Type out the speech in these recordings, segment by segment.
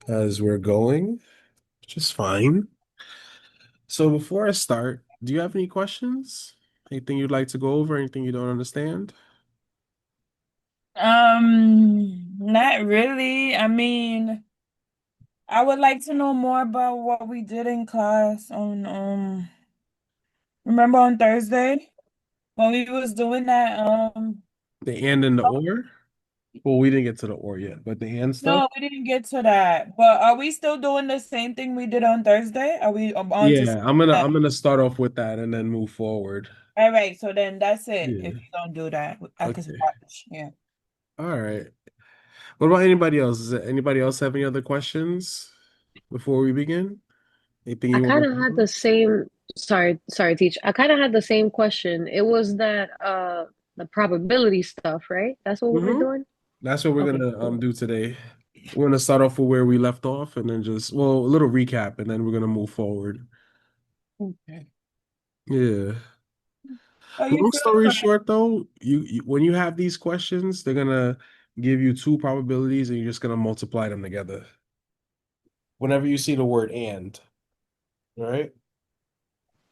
as we're going, which is fine. So before I start, do you have any questions? Anything you'd like to go over? Anything you don't understand? Not really. I mean, I would like to know more about what we did in class on remember on Thursday when we was doing that The and and the or? Well, we didn't get to the or yet, but the and stuff? no, we didn't get to that. But are we still doing the same thing we did on Thursday? Are we on to Yeah, I'm gonna that? I'm gonna start off with that and then move forward. All right, so then that's it. If Yeah. you don't do that, I can Okay. watch. Yeah. All right. What about anybody else? Is there anybody else have any other questions before we begin? Anything I you want kind to of had cover? the same, sorry, teach. I kind of had the same question. It was that the probability stuff, right? That's what we're Hmm. doing? That's what we're Okay, gonna cool. do today. We're gonna start off with where we left off and then just a little recap and then we're gonna move forward. Okay. Yeah. How you Long story feeling? short though, you when you have these questions, they're gonna give you two probabilities and you're just gonna multiply them together. Whenever you see the word and, right?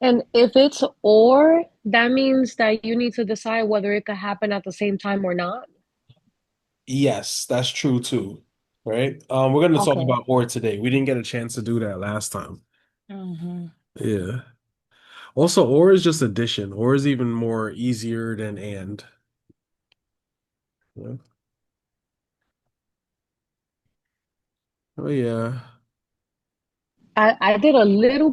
And if it's or, that means that you need to decide whether it could happen at the same time or not. Yes, that's true too. Right? We're gonna talk Okay. about or today. We didn't get a chance to do that last time. Mm-hmm. Yeah. Also, or is just addition. Or is even more easier than and. Yeah. Oh yeah. I did a little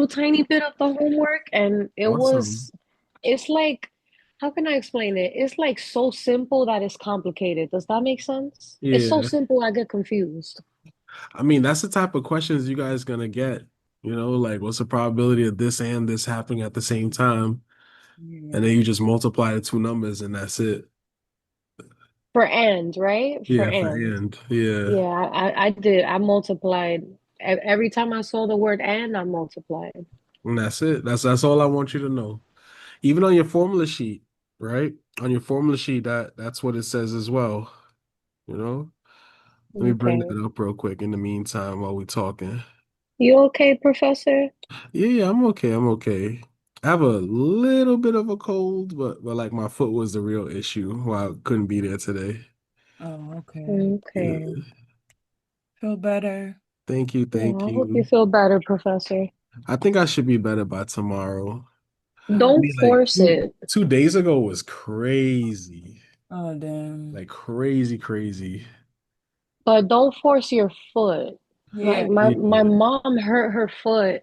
tiny bit of the homework, and Awesome. it's like, how can I explain it? It's like so simple that it's complicated. Does that make sense? It's so Yeah. simple I get confused. I mean, that's the type of questions you guys gonna get. Like what's the probability of this and this happening at the same time? And then Yeah. you just multiply the two numbers and that's it. For and, right? For Yeah, for and. and. Yeah. Yeah, I did. I multiplied. Every time I saw the word and, I multiplied. And that's it. That's all I want you to know. Even on your formula sheet, right? On your formula sheet, that's what it says as well. You know? Let me bring Okay. that up real quick in the meantime while we're talking. You okay, Professor? Yeah, yeah, I'm okay. I'm okay. I have a little bit of a cold, but like my foot was the real issue why I couldn't be there today. Oh, okay. Okay. Yeah. Feel better. Thank you, thank Well, I hope you you. feel better, Professor. I think I should be better by tomorrow. I Don't mean, like force it, 2 days ago was crazy. Oh, damn. Like crazy, crazy. but don't force your foot. Like Yeah. my Yeah. mom hurt her foot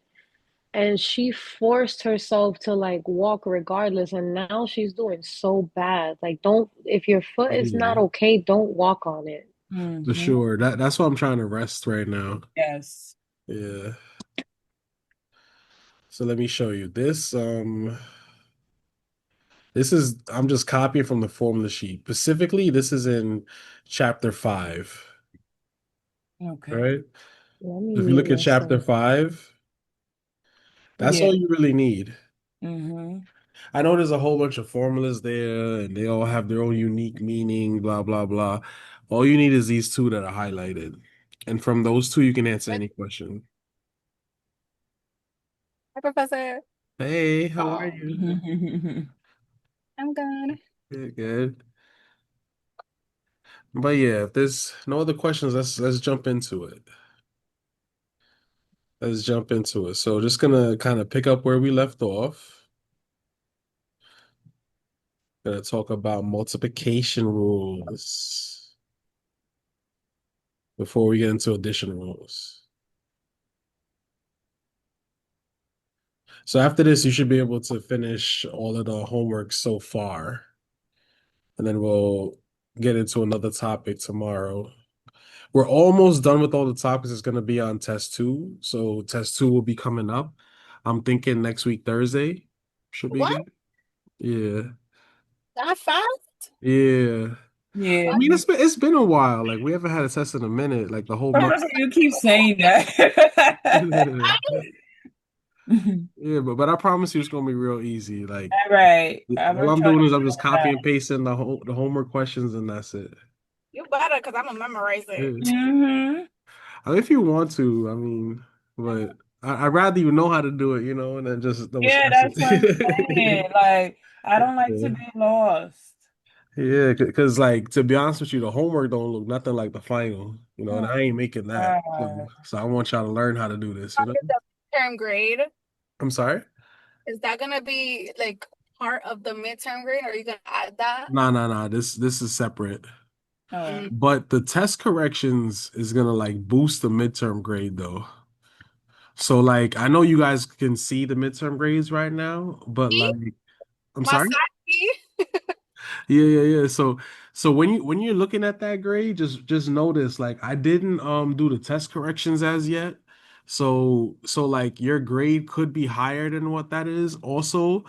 and she forced herself to like walk regardless, and now she's doing so bad. Like, don't, if your foot is not Yeah. okay, don't walk on it. For Mm-hmm. sure. That's why I'm trying to rest right now. Yes. Yeah. So let me show you this. This is I'm just copying from the formula sheet. Specifically, this is in chapter 5, Okay. right? Let me If you mute look at chapter myself. 5, that's Yeah. all you really need. Mm-hmm. I know there's a whole bunch of formulas there and they all have their own unique meaning, blah, blah, blah. All you need is these two that are highlighted. And from those two, you can answer Hi, any question. Professor. Hey, how are Oh. you? I'm good. Good, good. But yeah, if there's no other questions, let's jump into it. Let's jump into it. So just gonna kind of pick up where we left off. Gonna talk about multiplication rules before we get into addition rules. So after this, you should be able to finish all of the homework so far, and then we'll get into another topic tomorrow. We're almost done with all the topics. It's gonna be on test two. So test two will be coming up. I'm thinking next week, Thursday, should be What? good. Yeah. That fast? Yeah. I Yeah. mean, it's been a while. Like we haven't had a test in a minute, like the whole month. Professor, you keep saying that. Yeah, but I promise you it's gonna be real easy. Like All right. I'm all gonna I'm try to doing is I'm do just copy and pasting the homework questions and that's it. You better, because I'm gonna memorize Yeah. it. Mm-hmm. I mean, if you want to, I mean, but I'd rather you know how to do it, and then just don't Yeah, stress that's what I'm it. saying. Like, I don't like to Yeah. be lost. Yeah, because like to be honest with you, the homework don't look nothing like the final, and Oh, I ain't making that. So, God. so I want y'all to learn how to do this. Is the midterm grade, I'm sorry? is that gonna be like part of the midterm grade? Or are you gonna add that? Nah, nah, nah. This is separate. Oh, Mm. But the test corrections is gonna like boost the midterm grade though. So like I know you guys can see the midterm grades right now, but See? like I'm My sorry? side. Yeah, yeah, yeah. So when you're looking at that grade, just notice like I didn't do the test corrections as yet. So like your grade could be higher than what that is. Also,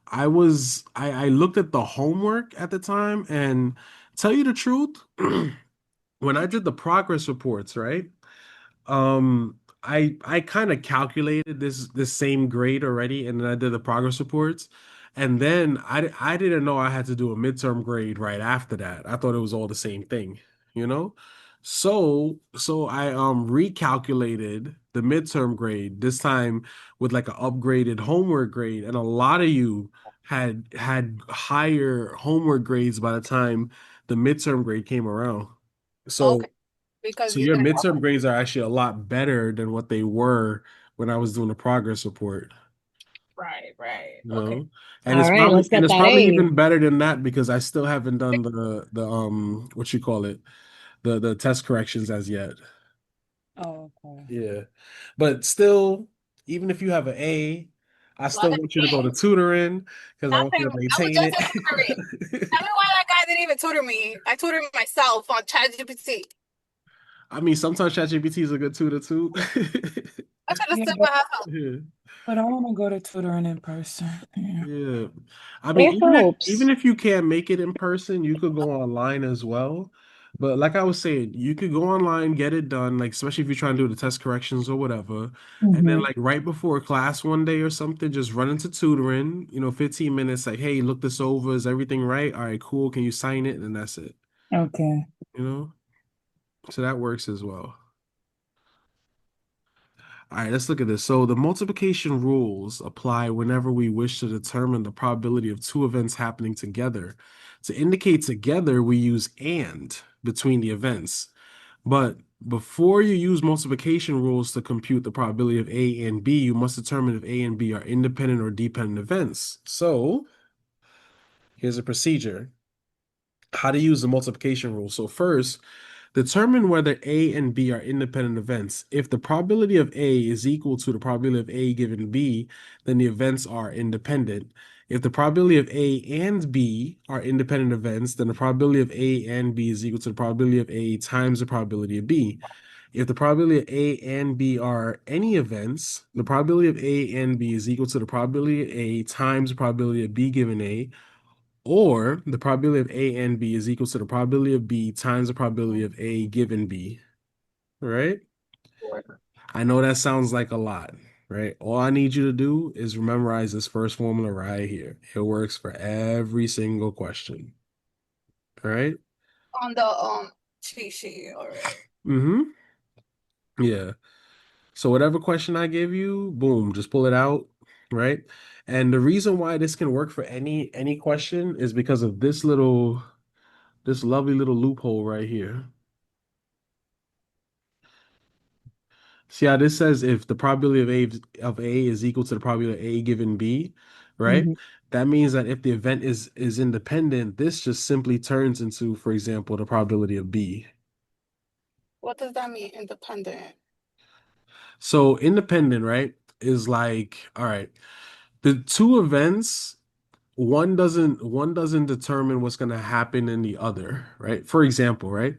I looked at the homework at the time and tell you the truth, when I did the progress reports, right? I kind of calculated this same grade already, and then I did the progress reports, and then I didn't know I had to do a midterm grade right after that. I thought it was all the same thing, you know? So I recalculated the midterm grade this time with like an upgraded homework grade, and a lot of you had higher homework grades by the time the midterm grade came around. So Okay, because so you your didn't have. midterm grades are actually a lot better than what they were when I was doing the progress report, Right, right. you Okay. know? And All it's right, probably let's and get it's that probably A. even better than that because I still haven't done the what you call it, the test corrections as yet. oh, okay. Yeah. But still, even if you have an A, I Well, still want you to go to tutoring because I want you nothing. to I was maintain just it. in tutoring. Tell me why that guy didn't even tutor me. I tutored myself on ChatGPT. I mean, sometimes ChatGPT is a good tutor too. I should have Yeah, stood with her. Yeah. but I want to go to tutoring in person. Yeah. Yeah. I mean, It even helps. if you can't make it in person, you could go online as well. But like I was saying, you could go online, get it done, like especially if you're trying to do the test corrections or whatever. And then Hmm. like right before class one day or something, just run into tutoring, 15 minutes, like, hey, look this over. Is everything right? All right, cool. Can you sign it? And that's it. Okay. You know? So that works as well. All right, let's look at this. So the multiplication rules apply whenever we wish to determine the probability of two events happening together. To indicate together, we use and between the events. But before you use multiplication rules to compute the probability of A and B, you must determine if A and B are independent or dependent events. So here's a procedure. How to use the multiplication rule. So first, determine whether A and B are independent events. If the probability of A is equal to the probability of A given B, then the events are independent. If the probability of A and B are independent events, then the probability of A and B is equal to the probability of A times the probability of B. If the probability of A and B are any events, the probability of A and B is equal to the probability of A times the probability of B given A, or the probability of A and B is equal to the probability of B times the probability of A given B, right? I know that sounds like a lot, right? All I need you to do is memorize this first formula right here. It works for every single question, all right? On the cheat sheet. All right. Mm-hmm. Yeah. So whatever question I give you, boom, just pull it out, right? And the reason why this can work for any question is because of this lovely little loophole right here. See how this says if the probability of A is equal to the probability of A given B, right? Hmm. That means that if the event is independent, this just simply turns into, for example, the probability of B. What does that mean, independent? So independent, right, is like, all right, the two events, one doesn't determine what's going to happen in the other, right? For example, right?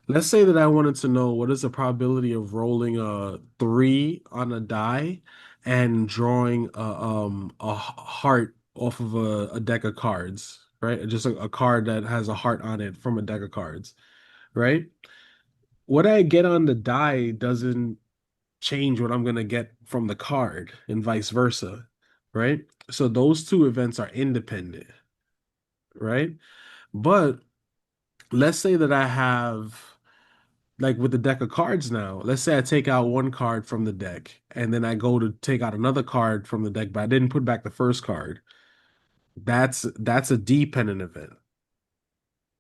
Let's say that I wanted to know what is the probability of rolling a three on a die and drawing a heart off of a deck of cards, right? Just a card that has a heart on it from a deck of cards, right? What I get on the die doesn't change what I'm gonna get from the card and vice versa, right? So those two events are independent, right? But let's say that I have like with the deck of cards now, let's say I take out one card from the deck and then I go to take out another card from the deck, but I didn't put back the first card. That's a dependent event,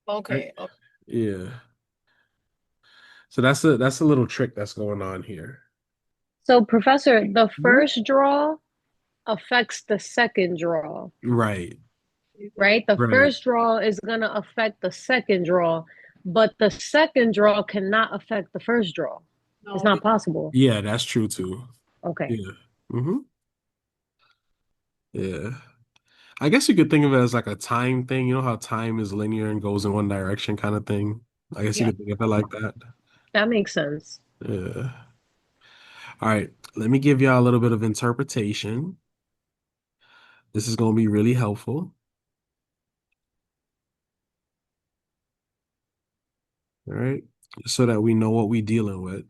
right? Okay. Okay. Yeah. So that's a little trick that's going on here. So, Professor, the Mhm. first draw affects the second draw, Right. right? The Right. first draw is going to affect the second draw, but the second draw cannot affect the first draw. It's No. not possible. Yeah, that's true too. Okay. Yeah. Hmm. Yeah. I guess you could think of it as like a time thing. You know how time is linear and goes in one direction kind of thing. I guess you Yeah. could think of it like that. That makes sense. Yeah. All right. Let me give y'all a little bit of interpretation. This is going to be really helpful. All right. So that we know what we're dealing with.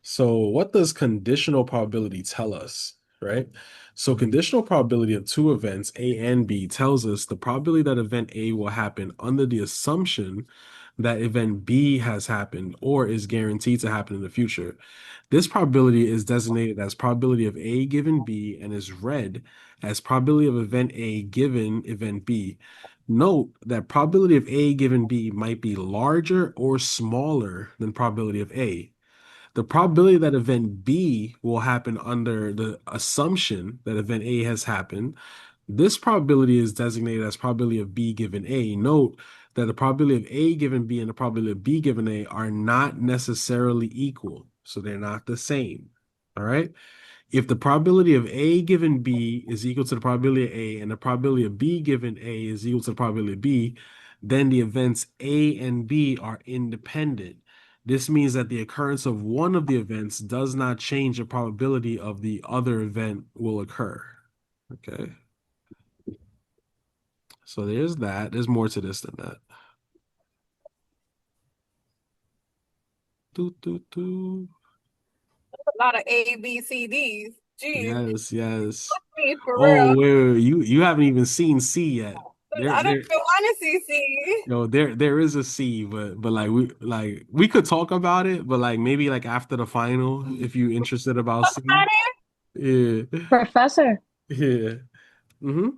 So, what does conditional probability tell us, right? So, conditional probability of two events, A and B, tells us the probability that event A will happen under the assumption that event B has happened or is guaranteed to happen in the future. This probability is designated as probability of A given B and is read as probability of event A given event B. Note that probability of A given B might be larger or smaller than probability of A. The probability that event B will happen under the assumption that event A has happened, this probability is designated as probability of B given A. Note that the probability of A given B and the probability of B given A are not necessarily equal, so they're not the same. All right. If the probability of A given B is equal to the probability of A and the probability of B given A is equal to the probability of B, then the events A and B are independent. This means that the occurrence of one of the events does not change the probability of the other event will occur. Okay. So there's that. There's more to this than that. Doo, doo, doo. A lot of A, B, C, D's. Jeez. Yes, yes. Me for Oh, real. wait. You haven't even seen C yet. There, I don't there. even want to see C. No, there is a C, but like we could talk about it, but like maybe like after the final, if you interested about Talk C. about it. Yeah. Professor, Yeah. Mm-hmm.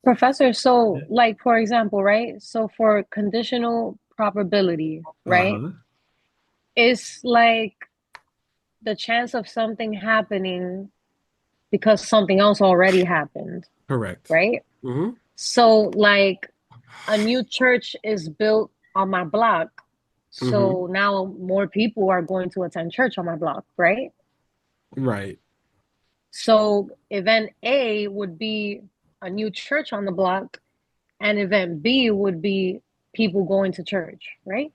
Professor, so like for example, right? So for conditional probability, right? Uh-huh. It's like the chance of something happening because something else already happened, Correct. right? Mm-hmm. So like a new church is built on my block. Mm-hmm. So now more people are going to attend church on my block, right? Right. So event A would be a new church on the block, and event B would be people going to church, right?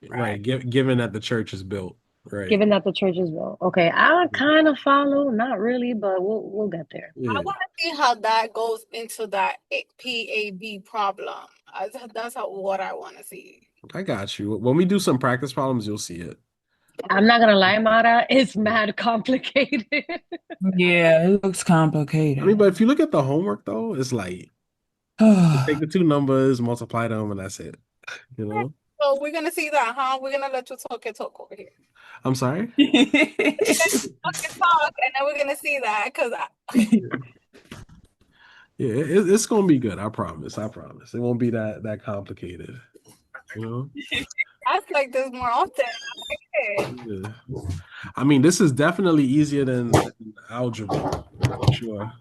Right. Given that the church is built. Right. Given that the church is built. Okay, I kind of follow, not really, but we'll get there. I Yeah. want to see how that goes into that PAB problem. That's what I want to see. I got you. When we do some practice problems, you'll see it. I'm not gonna lie, Mara, it's mad complicated. Yeah, it looks I mean, complicated. but if you look at the homework though, it's like just take the two numbers, multiply them, and that's it. You know? So we're gonna see that, huh? We're gonna let you talk over here. I'm sorry? Talk and talk, and then we're gonna see that because Yeah, it's gonna be good. I promise. I promise. It won't be that complicated. You know? I ask like this more often. Okay. Yeah. I mean, this is definitely easier than algebra for sure.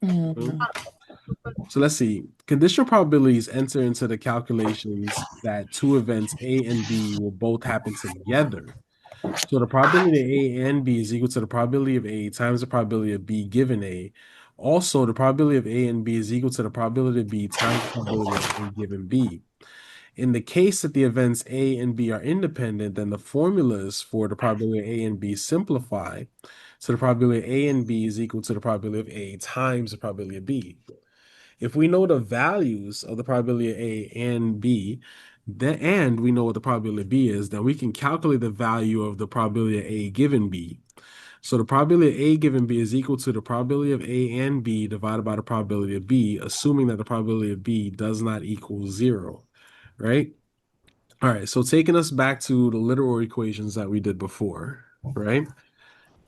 You know? Mhm. So let's see. Conditional probabilities enter into the calculations that two events A and B will both happen together. So the probability of A and B is equal to the probability of A times the probability of B given A. Also, the probability of A and B is equal to the probability of B times the probability of A given B. In the case that the events A and B are independent, then the formulas for the probability of A and B simplify. So the probability of A and B is equal to the probability of A times the probability of B. If we know the values of the probability of A and B, and we know what the probability of B is, then we can calculate the value of the probability of A given B. So the probability of A given B is equal to the probability of A and B divided by the probability of B, assuming that the probability of B does not equal 0. right? All right, so taking us back to the literal equations that we did before, right?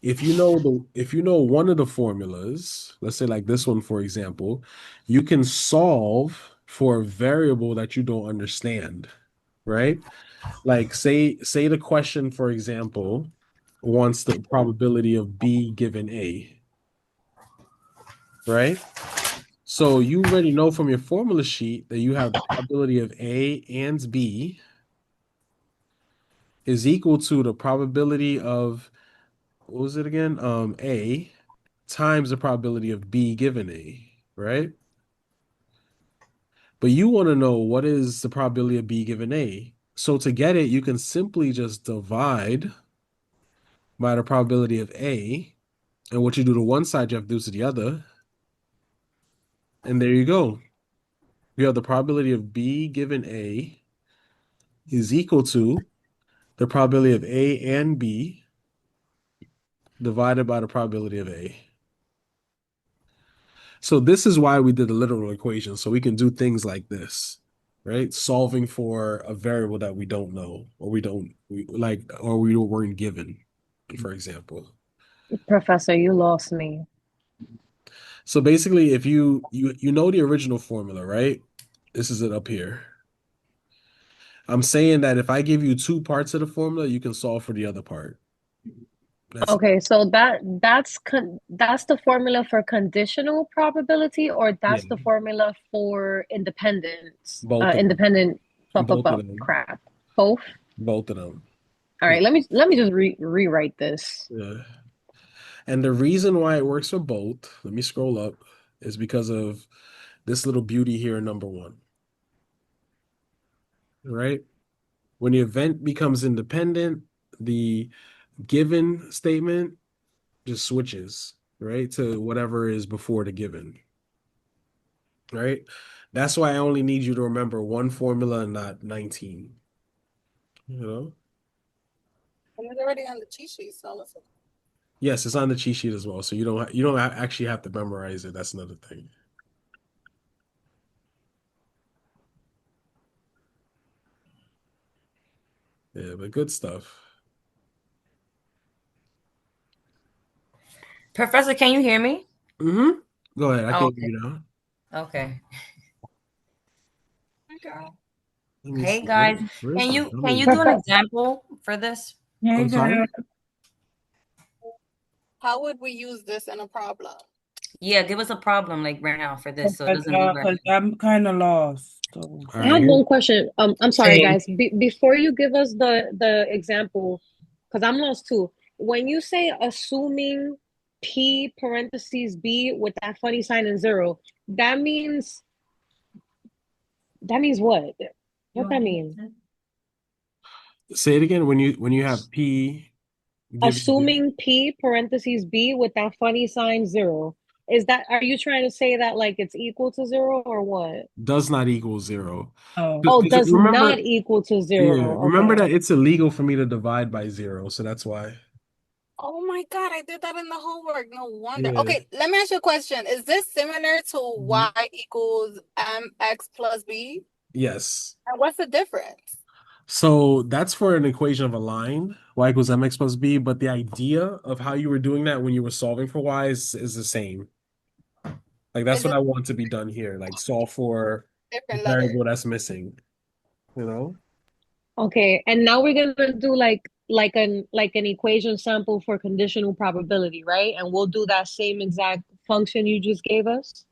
If you know one of the formulas, let's say like this one, for example, you can solve for a variable that you don't understand, right? Like say the question, for example, wants the probability of B given A, right? So you already know from your formula sheet that you have the probability of A and B is equal to the probability of what was it again? A times the probability of B given A, right? But you want to know what is the probability of B given A. So to get it, you can simply just divide by the probability of A. And what you do to one side, you have to do to the other. And there you go. You have the probability of B given A is equal to the probability of A and B divided by the probability of A. So this is why we did the literal equation, so we can do things like this, right? Solving for a variable that we don't know, or we weren't given, for example. Professor, you lost me. So basically, if you know the original formula, right? This is it up here. I'm saying that if I give you two parts of the formula, you can solve for the other part. That's it. Okay, so that's the formula for conditional probability, or Yeah, that's the formula for independence, both of them. independent Both of them. crap. Both. Both of them. All Yeah. right, let me just rewrite this. Yeah. And the reason why it works for both, let me scroll up, is because of this little beauty here in number one, right? When the event becomes independent, the given statement just switches, right, to whatever is before the given, right? That's why I only need you to remember one formula and not 19, you know? And it's already on the cheat sheet, so let's look. Yes, it's on the cheat sheet as well, so you don't actually have to memorize it. That's another thing. Yeah, but good stuff. Professor, can you hear me? Mm-hmm. Go ahead. I Oh, can hear okay. you now. Okay. Okay. Let me Hey see. guys, Where's can the you dummy? do an Prof example for this? Hey I'm sorry. girl. How would we use this in a problem? Yeah, give us a problem like right now for this so it doesn't Because revert. I'm kind of lost. So. All I right. have Here. one question. I'm sorry, Okay. guys. Before you give us the example, because I'm lost too. When you say assuming P parentheses B with that funny sign and zero, that means what? You What want that to mean? listen? Say it again. When you have P given Assuming P parentheses B with that funny sign zero. Is that, are you trying to say that like it's equal to zero or what? does not equal zero. Oh. Oh, Because does not remember, equal to yeah, zero. remember Okay. that it's illegal for me to divide by zero, so that's why. Oh my God, I did that in the homework. No wonder. Yeah. Okay, let me ask you a question. Is this similar to Mhm. y equals mx plus b? Yes. And what's the difference? So that's for an equation of a line, y equals mx plus b, but the idea of how you were doing that when you were solving for y is the same. Like that's Is what it I want to be done here, like solve for the different letters? variable that's missing, you know? Okay, and now we're gonna do like an equation sample for conditional probability, right? And we'll do that same exact function you just gave us.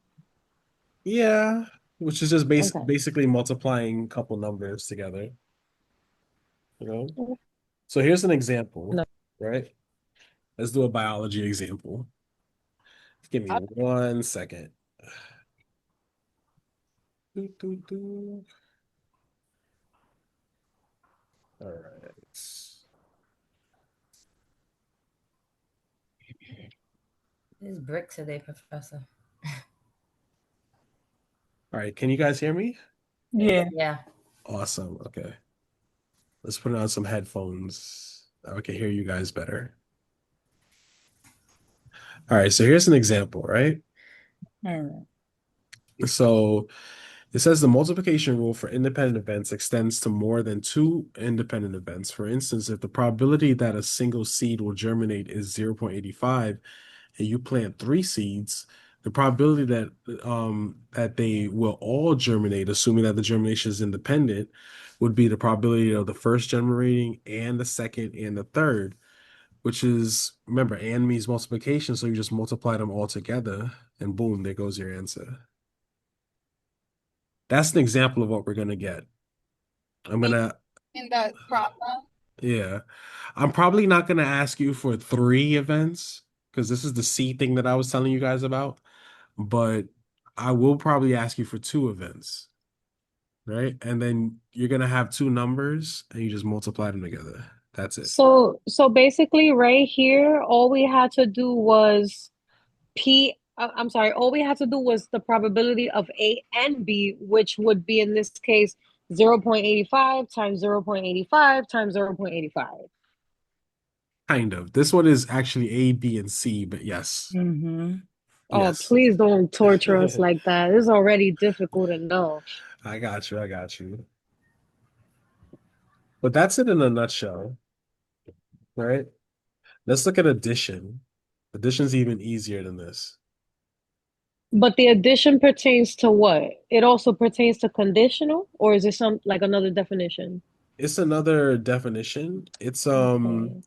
Yeah, which is just Okay. basically multiplying a couple numbers together, you know? So here's an example, No. right? Let's do a biology example. Give me Uh, 1 second. Doo, doo, doo. All right. This is brick today, Professor. All right. Can you guys hear me? Yeah. Yeah. Awesome. Okay. Let's put on some headphones. I can hear you guys better. All right. So here's an example, right? All right. So It says the multiplication rule for independent events extends to more than two independent events. For instance, if the probability that a single seed will germinate is 0.85 and you plant three seeds, the probability that they will all germinate, assuming that the germination is independent, would be the probability of the first generating and the second and the third, which is, remember, and means multiplication, so you just multiply them all together and boom, there goes your answer. That's an example of what we're gonna get. I'm In, gonna, in that problem. yeah. I'm probably not gonna ask you for three events because this is the C thing that I was telling you guys about, but I will probably ask you for two events, right? And then you're gonna have two numbers and you just multiply them together. That's it. So basically, right here, all we had to do was I'm sorry, all we had to do was the probability of A and B, which would be in this case 0.85 times 0.85 times 0.85. Kind of. This one is actually A, B, and C, but yes. Mm-hmm. Oh, Yes. please don't torture us like that. It's already difficult enough. I got you. I got you. But that's it in a nutshell, right? Let's look at addition. Addition's even easier than this. But the addition pertains to what? It also pertains to conditional, or is it some like another definition? It's another definition. Okay.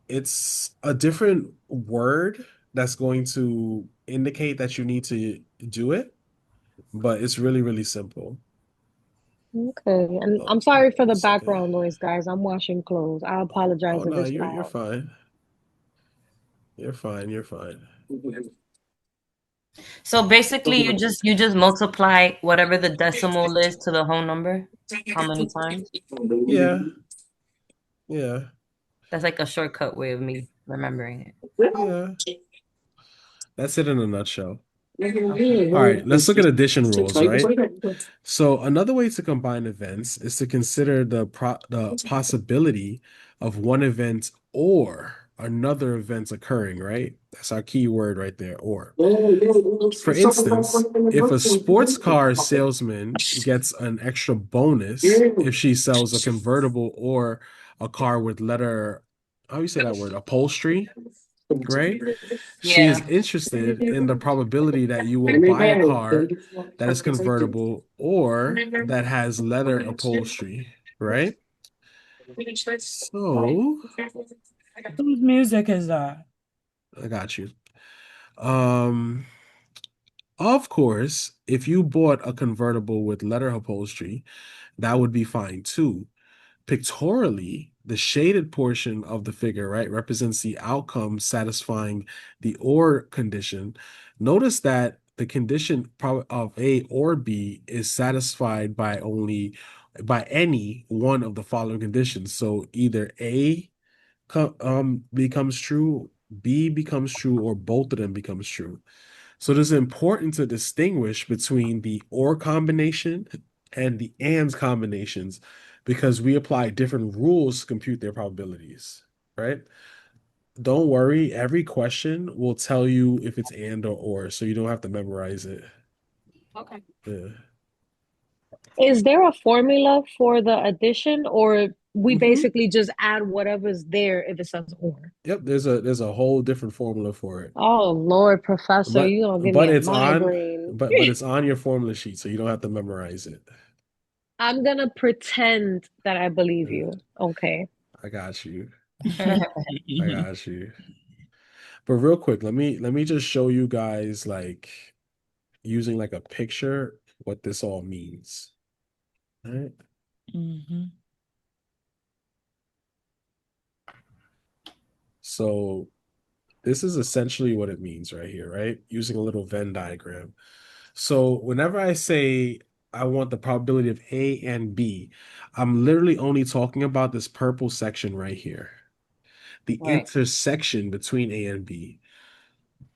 It's a different word that's going to indicate that you need to do it, but it's really, really simple. Okay. And Oh, I'm sorry for the one second. background noise, guys. I'm washing clothes. I Oh apologize if no, it's you're loud. fine. You're fine. You're fine. So basically, you just multiply whatever the decimal is to the whole number. How many times? Yeah, yeah, That's like a shortcut way of me remembering it. yeah. That's it in a nutshell. Okay. All right, let's look at addition rules, right? So another way to combine events is to consider the possibility of one event or another event occurring, right? That's our key word right there, or. For instance, if a sports car salesman gets an extra bonus if she sells a convertible or a car with leather, how do you say that word? Upholstery, right? She is Yeah. interested in the probability that you will buy a car that is convertible or that has leather upholstery, right? So, Whose music is that? I got you. Um, of course, if you bought a convertible with leather upholstery, that would be fine too. Pictorially, the shaded portion of the figure, right, represents the outcome satisfying the or condition. Notice that the condition of A or B is satisfied by any one of the following conditions. So either A becomes true, B becomes true, or both of them becomes true. So it is important to distinguish between the or combination and the and combinations because we apply different rules to compute their probabilities, right? Don't worry, every question will tell you if it's and or, so you don't have to memorize it. Okay. Yeah. Is there a formula for the addition, or we Hmm. basically just add whatever's there if it says or? Yep, there's a whole different formula for it. Oh Lord, Professor, But you gonna give me but a it's on migraine. but it's on your formula sheet, so you don't have to memorize it. I'm gonna pretend that I believe Uh, you. Okay. I got you. I got you. But real quick, let me just show you guys like using like a picture what this all means. All right. Mm-hmm. So this is essentially what it means right here, right? Using a little Venn diagram. So whenever I say I want the probability of A and B, I'm literally only talking about this purple section right here, the Right. intersection between A and B.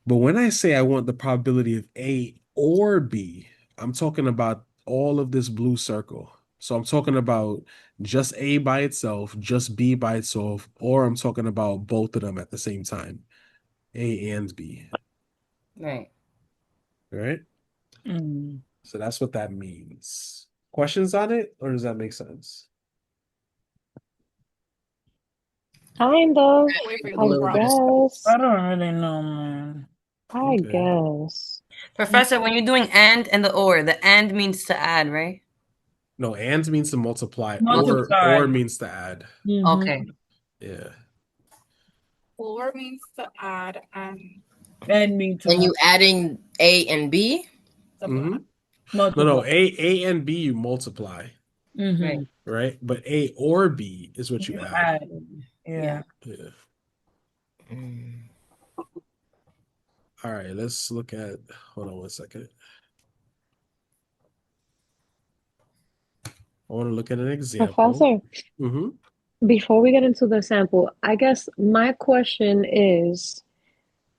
But when I say I want the probability of A or B, I'm talking about all of this blue circle. So I'm talking about just A by itself, just B by itself, or I'm talking about both of them at the same time, A and B. Right. Right? Mm. So that's what that means. Questions on it, or does that make sense? Kind of, Can't wait for you A to I little bit. drop. guess. I don't really know, man. I Okay. guess. Professor, when you're doing and the or, the and means to add, right? No, and means to multiply, Multiply. or means to add. Okay. Yeah. Or means to add And me to And you adding A and B? Mm-hmm. multiply. No, Multiply. no. A and B you multiply, Right. right? But A or B is what you You add. add. Yeah. Yeah. Yeah. Mm. All right, let's look at, hold on one second. I want to look at an example. Professor, Mm-hmm. before we get into the sample, I guess my question is,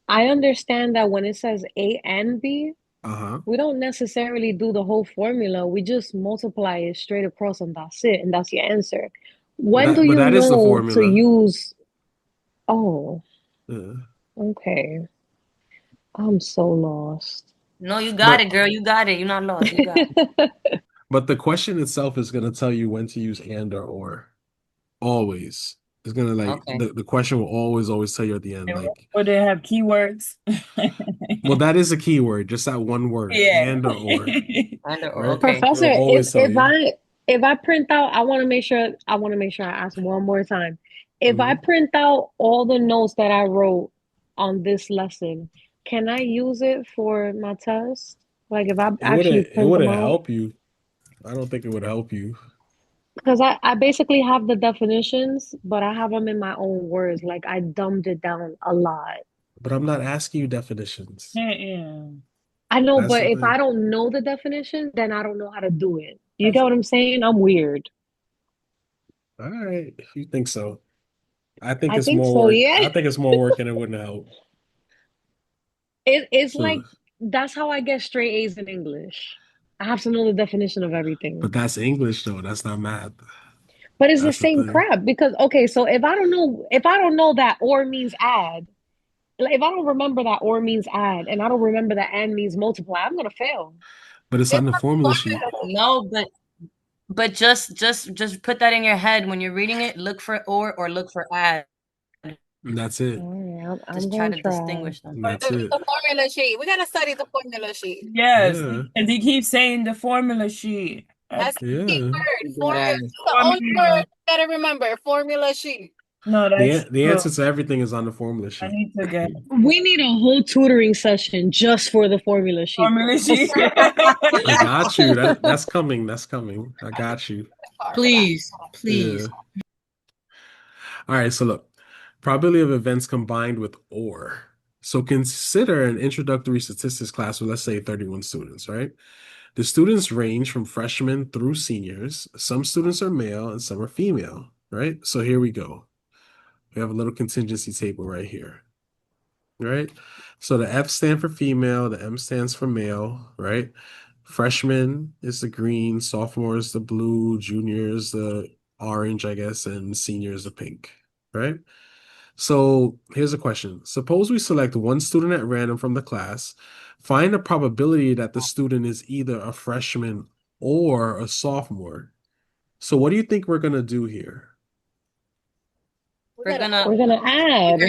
I understand that when it says A and B, Uh-huh. we don't necessarily do the whole formula. We just multiply it straight across and that's it, and that's your answer. When do But you that is the know to formula. use, oh, Yeah. okay. I'm so lost. No, you got But it, girl. You got it. You're not lost. You got it. but the question itself is going to tell you when to use and or. Always. It's gonna like Okay. the question will always tell you at the end, like, Or they have keywords. well, that is a keyword, just that one word, Yeah. and or, And or right? okay. It'll Professor, always tell you. if I print out, I want to make sure I ask one more time. If I Hmm. print out all the notes that I wrote on this lesson, can I use it for my test? Like if I actually It print them wouldn't out? help you. I don't think it would help you. Because I basically have the definitions, but I have them in my own words. Like I dumbed it down a lot. But I'm not asking you definitions. Yeah. I know, That's but the if I thing. don't know the definition, then I don't know how to do it. You That's get what I'm saying? I'm weird. All right, if you think so. I think I it's think more so, work. yeah. I think it's more work and it wouldn't help. It's So, like that's how I get straight A's in English. I have to know the definition of everything. but that's English though. That's not math. But it's the That's the same thing. crap because okay, so if I don't know that or means add, like if I don't remember that or means add, and I don't remember that and means multiply, I'm gonna fail. But it's it's on the not formula sheet. formula. No, but just put that in your head when you're reading it. Look for or look for add. And that's it. All right, I'm Just try gonna to try. distinguish them. And that's it. The formula sheet. We gotta study the formula sheet. Yes. Yeah. And they keep saying the formula sheet. That's the key Yeah. word. You Formula. gotta The only word Formula. you gotta remember. Formula sheet. No, that's The true. answer to everything is on the formula I sheet. need to get We need a whole tutoring session just for the formula sheet. formula sheet. I got you. That's coming. That's coming. I got you. please, Yeah. please. All right. So look, probability of events combined with or. So consider an introductory statistics class with, let's say, 31 students, right? The students range from freshmen through seniors. Some students are male and some are female, right? So here we go. We have a little contingency table right here, right? So the F stand for female, the M stands for male, right? Freshman is the green, sophomore is the blue, junior is the orange, I guess, and senior is the pink, right? So here's a question. Suppose we select one student at random from the class, find the probability that the student is either a freshman or a sophomore. So what do you think we're gonna do here? We We're gotta gonna We're gonna add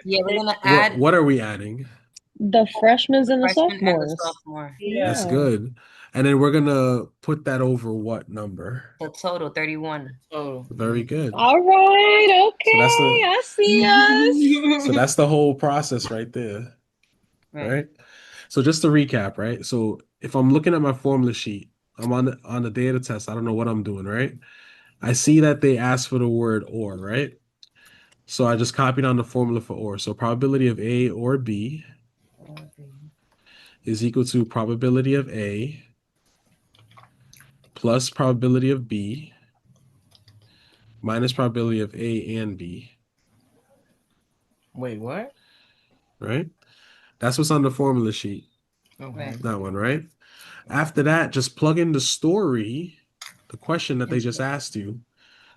we're gonna What add what are we adding? the freshmen the and the freshman and the sophomores. sophomore. That's Yeah. Yeah. good. And then we're gonna put that over what number? The total 31. Total. Very good. All right, So that's okay, I see us. the whole process right there, Right. right? So just to recap, right? So if I'm looking at my formula sheet, I'm on the day of the test. I don't know what I'm doing, right? I see that they asked for the word or, right? So I just copied on the formula for or. So probability of A or B is equal to probability of A plus probability of B minus probability of A and B, Wait, what? right? That's what's on the formula sheet, Right. that one, right? After that, just plug in the story, the question that they just asked you.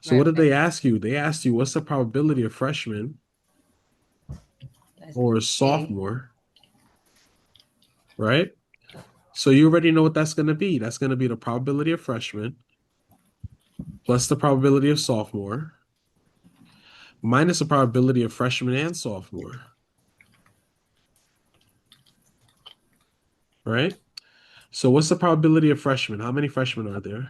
So what Right. did they ask you? They asked you what's the probability of freshman That's or A. sophomore, right? So you already know what that's going to be. That's going to be the probability of freshman plus the probability of sophomore minus the probability of freshman and sophomore, right? So what's the probability of freshmen? How many freshmen are there?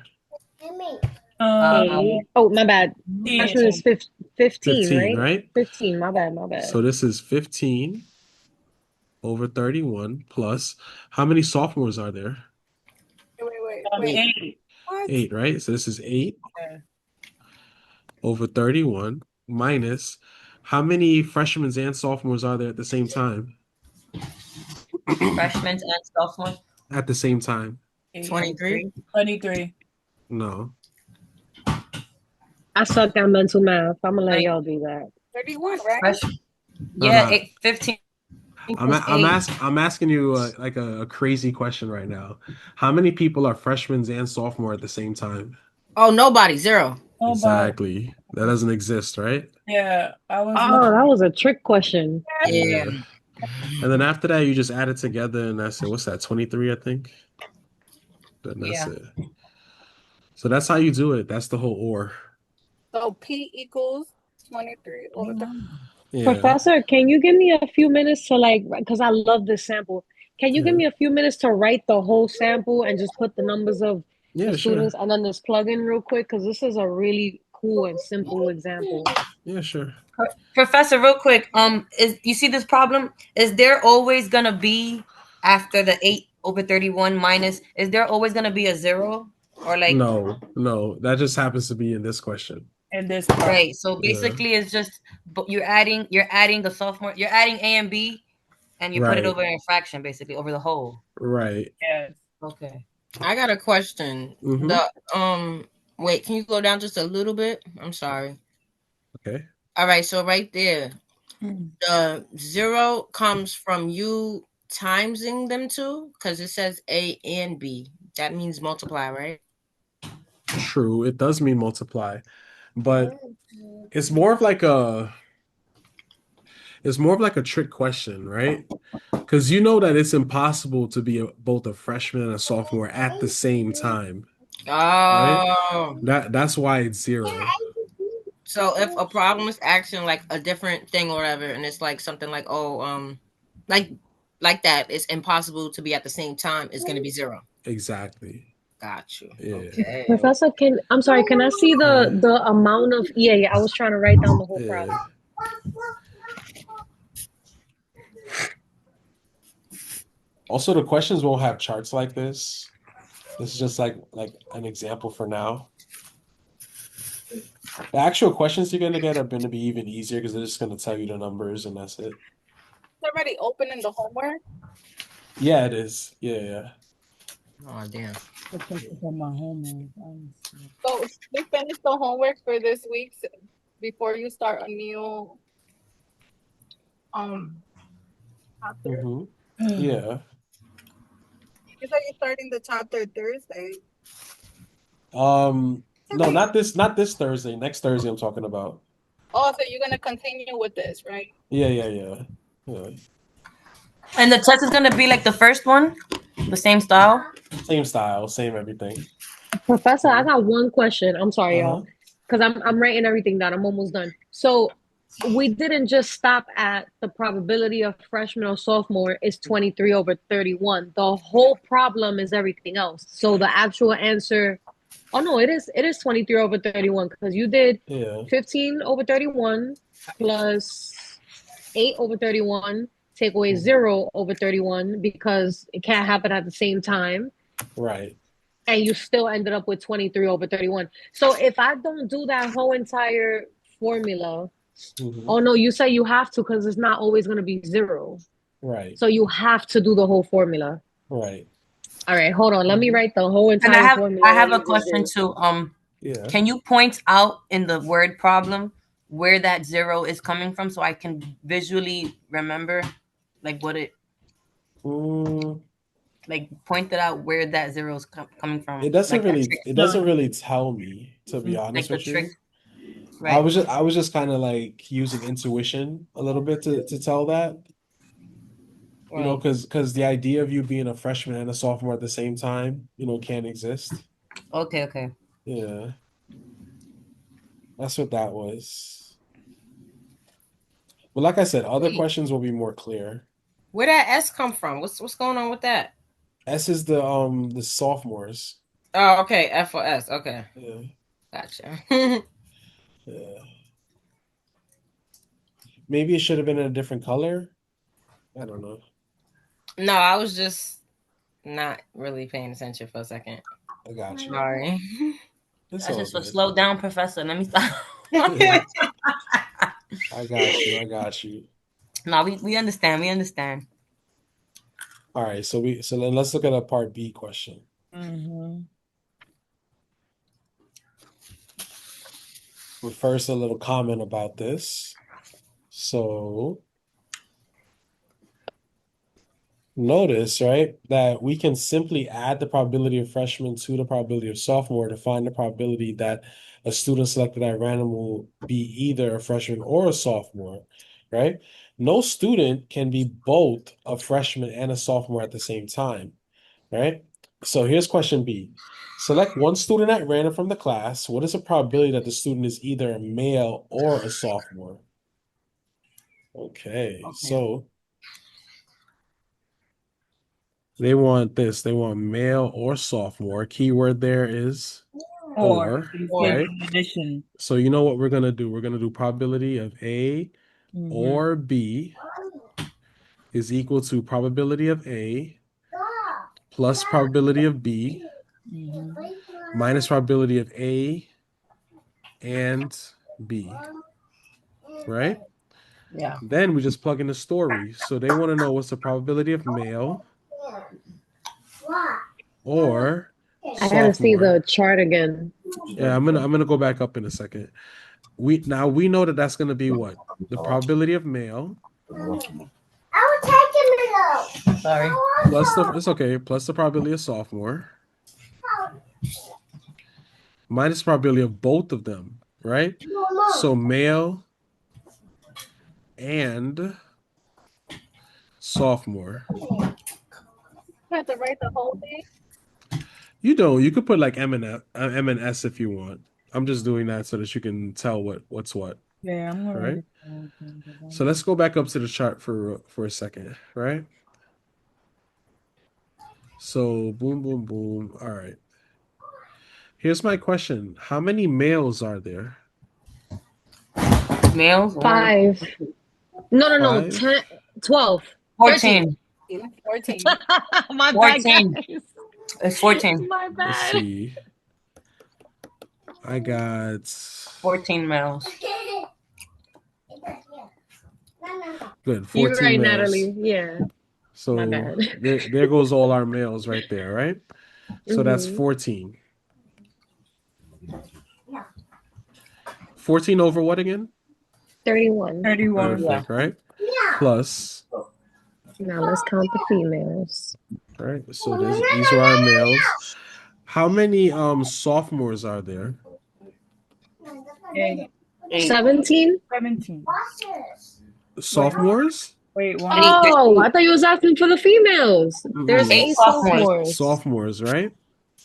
Um, 8. Oh, my bad. Freshman is 15, 15, right? right? 15. My bad. My bad. So this is 15 over 31 plus how many sophomores are there? Wait. 8. What? 8, right? So this is 8 Yeah. over 31 minus how many freshmen and sophomores are there at the same time? Freshmen and sophomore. At the same time. 23. 23. No. I suck at mental math. I'm gonna let 20, y'all do that. 31, right? No, yeah, no. 15 plus I'm asking you like a crazy question right now. How many people are freshmen and sophomore at the same time? Oh, nobody. 0. Oh, but Exactly. That doesn't exist, right? yeah, I was Oh, that looking. was a trick question. Yeah. Yeah. And then after that, you just add it together, and that's it. What's that? 23, I think. Then that's Yeah. it. So that's how you do it. That's the whole or. So P equals 23 over 30. Yeah. Professor, can you give me a few minutes to like, because I love this sample. Can you give Yeah. me a few minutes to write the whole sample and just put the numbers of the Yeah, sure. students and then this plug in real quick? Because this is a really cool and simple example. Yeah, sure. Professor, real quick, is you see this problem? Is there always gonna be after the 8 over 31 minus? Is there always gonna be a 0 or like No, no. That just happens to be in this question. In this part. right? So Yeah. basically, it's just you're adding the sophomore, you're adding A and B, and you put it Right. over in a fraction, basically over the whole. Right. Yes. Okay. I got a question. Mm-hmm. Wait, can you go down just a little bit? I'm sorry. Okay. All right, so right there, Hmm. the 0 comes from you timesing them two because it says A and B. That means multiply, right? True. It does mean multiply, but it's more of like a it's more of like a trick question, right? Because you know that it's impossible to be both a freshman and a sophomore at the same time, right? Oh, That's why it's 0. so if a problem is asking like a different thing or whatever, and it's like something like, oh, like like that, it's impossible to be at the same time. It's gonna be 0. Exactly. Got you. Yeah. Okay. Professor, I'm sorry, can I see Yeah. the amount of, yeah, I was trying to write down the whole Yeah. problem. Also, the questions won't have charts like this. This is just like an example for now. The actual questions you're gonna get are gonna be even easier because they're just gonna tell you the numbers and that's it. It's already open in the homework. Yeah, it is. Yeah, yeah. Oh damn. On my homework. So we finished the homework for this week before you start a new chapter. Mm-hmm. Yeah. You said you're starting the chapter Thursday. No, not this Thursday. Next Thursday I'm talking about. Oh, so you're gonna continue with this, right? Yeah, yeah, yeah. Yeah. And the test is gonna be like the first one, the same style. Same style, same everything. Professor, I Yeah. got one question. I'm sorry, y'all, Uh-huh. because I'm writing everything down. I'm almost done. So we didn't just stop at the probability of freshman or sophomore is 23 over 31. The whole problem is everything else. So the actual answer, oh no, it is 23 over 31 because you did Yeah. 15 over 31 plus 8 over 31, take away Mhm. 0 over 31 because it can't happen at the same time, Right. and you still ended up with 23 over 31. So if I don't do that whole entire formula, Hmm. oh no, you say you have to because it's not always going to be 0. Right. So you have to do the whole formula. Right. All right, hold on. Let me Hmm. write the whole And I entire have formula I that have a you just question did. too. Yeah. Can you point out in the word problem where that 0 is coming from so I can visually remember like what it Mm, like point it out where that 0 is coming it from, doesn't like that really trick, it doesn't really tell me, to be like honest the with trick, you. right? I was just kind of like using intuition a little bit to tell that. You know, Right. because the idea of you being a freshman and a sophomore at the same time, can't exist. Okay, okay. Yeah, that's what that was. But like I said, other Wait, questions will be more clear. where that S come from? What's going on with that? S is the sophomores. Oh, okay. F for S. Okay, Yeah, gotcha. yeah. Maybe it should have been in a different color. I don't know. No, I was just not really paying attention for a second. I got you. Sorry. It's That's all just for good. slow down, professor. Let me stop. I got you. I got you. No, we understand. We understand. All right, so then let's look at a part B question. Mm-hmm. But first, a little comment about this. So notice, right, that we can simply add the probability of freshman to the probability of sophomore to find the probability that a student selected at random will be either a freshman or a sophomore, right? No student can be both a freshman and a sophomore at the same time, right? So here's question B. Select one student at random from the class. What is the probability that the student is either a male or a sophomore? Okay, Okay. so they want this. They want male or sophomore. Keyword there is Or or, they said Or right? in addition. So you know what we're gonna do? We're gonna do probability of A Mm-hmm. or B is equal to probability of A plus probability of B Mm-hmm. minus probability of A and B, right? yeah. Then we just plug in the story. So they want to know what's the probability of male or I gotta see sophomore. the chart again. Yeah, I'm gonna go back up in a second. We know that that's gonna be what? The probability of male Sorry. plus the it's okay, plus the probability of sophomore minus the probability of both of them, right? So male and sophomore. I have to write the whole thing. You don't. You could put like M and S if you want. I'm just doing that so that you can tell what's what, Yeah, I'm gonna write right? it down. So let's go back up to the chart for a second, right? So boom, boom, boom. All right. Here's my question. How many males are there? Males, one, 5. No. Five? 10, 12, 13. 14. 14. My bad, 14. guys. It's 14. My Let's bad. see. I got 14 males. good You're 14 right, males. Natalie. Yeah, my So bad. there goes all our males right there, right? So that's hmm 14. 14 over what again? 31. 31. Yeah. Perfect, right? Plus, Now let's count the females. right? So these are our males. How many sophomores are there? 8. 8. 17? 17. Wait, Sophomores? wait, one. 8. There's Oh, 8. I thought you was asking for the females. There's 8 8 sophomores. sophomores. Sophomores, right?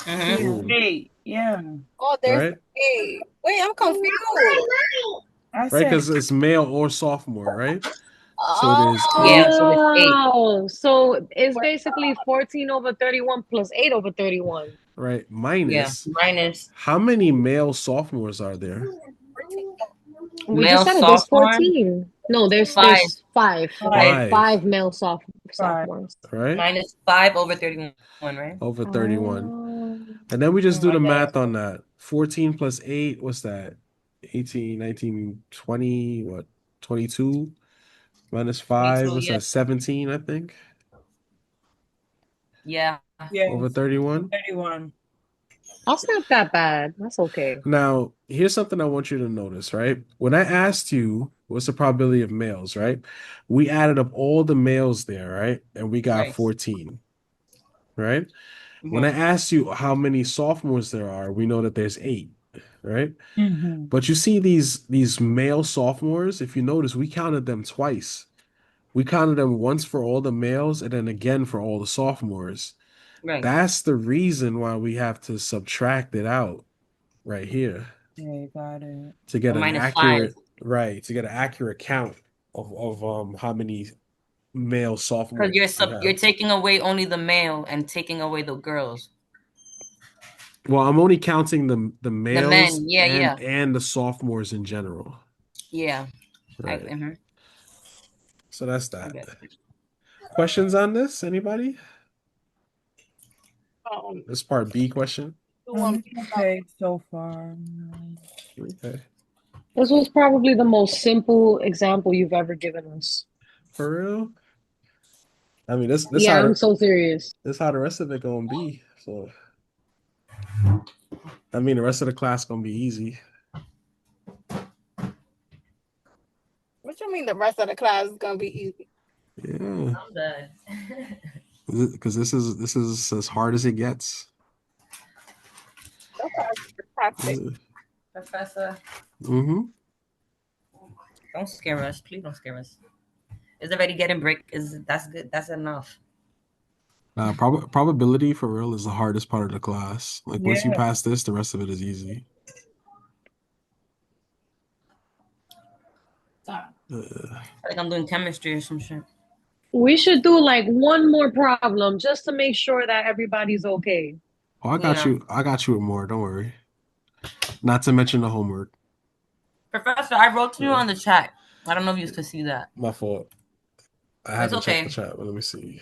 Mm-hmm. Yeah. Boom. 8. Yeah. Oh, there's Right? 8. Wait, I'm confused. I Right? said Because it's male or sophomore, right? So there's Oh, Yeah, 8, so it's 8. Oh, so it's wait, basically 14 over 31 plus 8 over 31. right? Yeah. Minus. Minus How many male sophomores are there? 14. We just male said it. There's sophomore. 14. No, there's 5. 5. 5. 5, 5 male Five. sophomores. right? Minus 5 over 31, right? Over 31. Oh. And then we just Oh do my the God. math on that. 14 plus 8, what's that? 18, 19, 20, what? 22 minus 5, 22, what's yeah. that? 17, I think, Yeah. over Yes. 31. 31. That's not that bad. That's okay. Now, here's something I want you to notice, right? When I asked you what's the probability of males, right? We added up all the males there, right? And we got Right. 14, right? When I Mm-hmm. asked you how many sophomores there are, we know that there's 8, right? Mm-hmm. But you see these male sophomores, if you notice, we counted them twice. we counted them once for all the males and then again for all the sophomores. Right. That's the reason why we have to subtract it out right here Yeah, got it. to get The an -5. accurate, right, to get an accurate count of how many male Because sophomores we you're have. taking away only the male and taking away the girls. Well, I'm only counting the The males men, yeah, yeah. and the sophomores in general. Yeah. Right. Mhm. So that's I that. get it. Questions on this? Anybody? Um, This part B question. It's okay so far. Okay. This was probably the most simple example you've ever given us. For real? I mean, this Yeah, how I'm so serious. this how the rest of it gonna be. So I mean, the rest of the class gonna be easy. what you mean the rest of the class is gonna be easy? Yeah, I'm done. because this is as hard as it gets. That's fantastic. Professor, Mm-hmm. don't scare us. Please don't scare us. It's already getting break. Is That's good. That's enough. Probability for real is the hardest part of the class. Like once you Yeah. pass this, the rest of it is easy. Uh, I think I'm doing chemistry or some shit. We should do like one more problem just to make sure that everybody's okay. oh, I got Yeah. you. I got you with more. Don't worry. Not to mention the homework. Professor, I wrote to you Yeah, on the chat. I don't know if you could see that. my fault. I It's haven't checked the okay. chat, but let me see.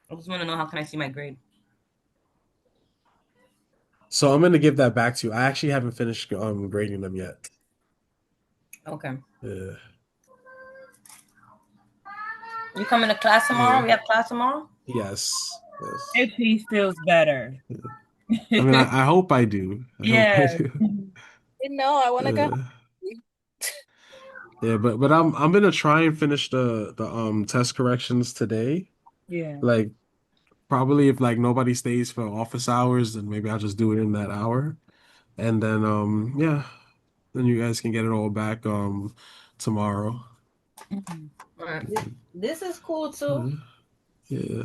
I just want to know how can I see my grade. So I'm gonna give that back to you. I actually haven't finished grading them yet. Okay. Yeah. You coming to class tomorrow? Yeah. We have class tomorrow? Yes. Yes. If he feels better. I mean, I hope I do. I hope I Yeah. do. I want to go. Yeah, but I'm gonna try and finish the test corrections today. Yeah. Like probably if like nobody stays for office hours, then maybe I'll just do it in that hour. And then yeah, then you guys can get it all back tomorrow. Mhm. All right. This is cool too. Yeah. Yeah.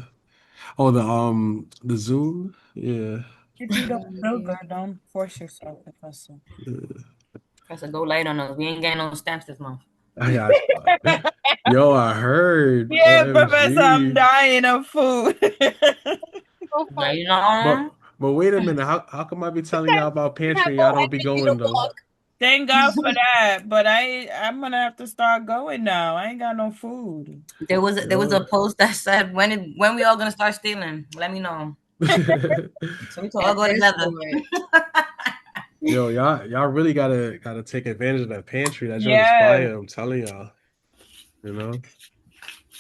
Oh, the Zoom. Yeah. If you don't feel good, don't force yourself, Professor. Yeah. Professor, go light on us. We ain't getting no stamps this month. I got you. Yo, I heard. Yeah, Professor, I'm OMG. dying of food. Now you But know. but wait a minute. How come I be telling y'all about You have pantry? Y'all no don't be energy to going though. walk. Thank God for that. But I'm gonna have to start going now. I ain't got no food. There was a Yo. post that said when we all gonna start stealing. Let me know. So we can all At go this together. point, Yo, y'all really gotta take advantage of that pantry. That joint is Yes. fire. I'm telling y'all. You know.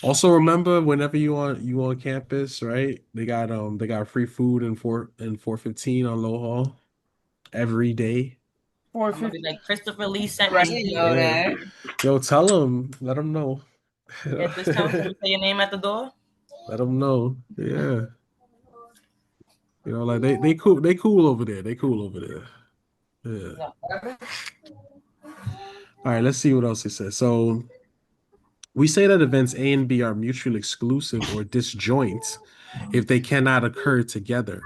Also remember whenever you on campus, right? They got free food in 415 on Low Hall every day. I'm gonna be 450. like Christopher Lee sent I Right. me. didn't know Yeah. that. Yo, tell them, let them know. You get discounts when you say your name at the door. Let them know. Yeah. Like they cool over there. They cool over there. Yeah. Yeah. All right, let's see what else he says. So we say that events A and B are mutually exclusive or disjoint if they cannot occur together.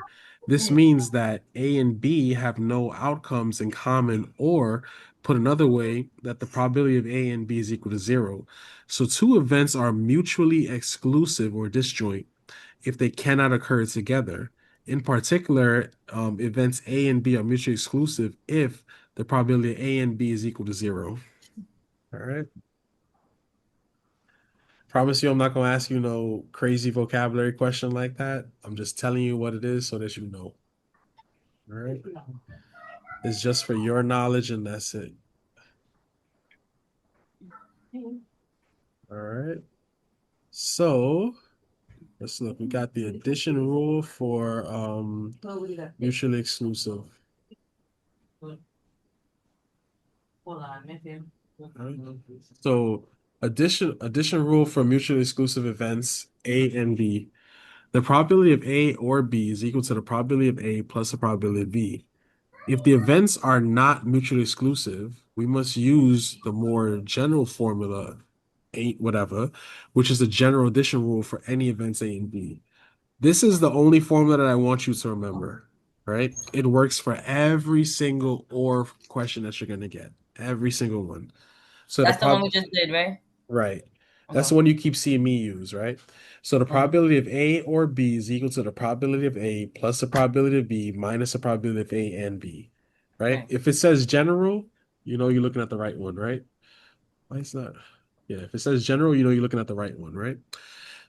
This means that A and B have no outcomes in common, or put another way, that the probability of A and B is equal to zero. So two events are mutually exclusive or disjoint if they cannot occur together. In particular, events A and B are mutually exclusive if the probability of A and B is equal to zero. All right. Promise you, I'm not gonna ask you no crazy vocabulary question like that. I'm just telling you what it is so that you know. All right. It's just for your knowledge, and that's it. All right. So let's look. We got the addition rule for mutually exclusive. So addition rule for mutually exclusive events A and B. The probability of A or B is equal to the probability of A plus the probability of B. If the events are not mutually exclusive, we must use the more general formula 8, whatever, which is the general addition rule for any events A and B. This is the only formula that I want you to remember, right? It works for every single or question that you're going to get, every single one. So the That's the one we prob just did, right? right. That's the Okay. one you keep seeing me use, right? So the Mhm. probability of A or B is equal to the probability of A plus the probability of B minus the probability of A and B, right? Right. If it says general, you know you're looking at the right one, right? Why is that? Yeah, if it says general, you know you're looking at the right one, right?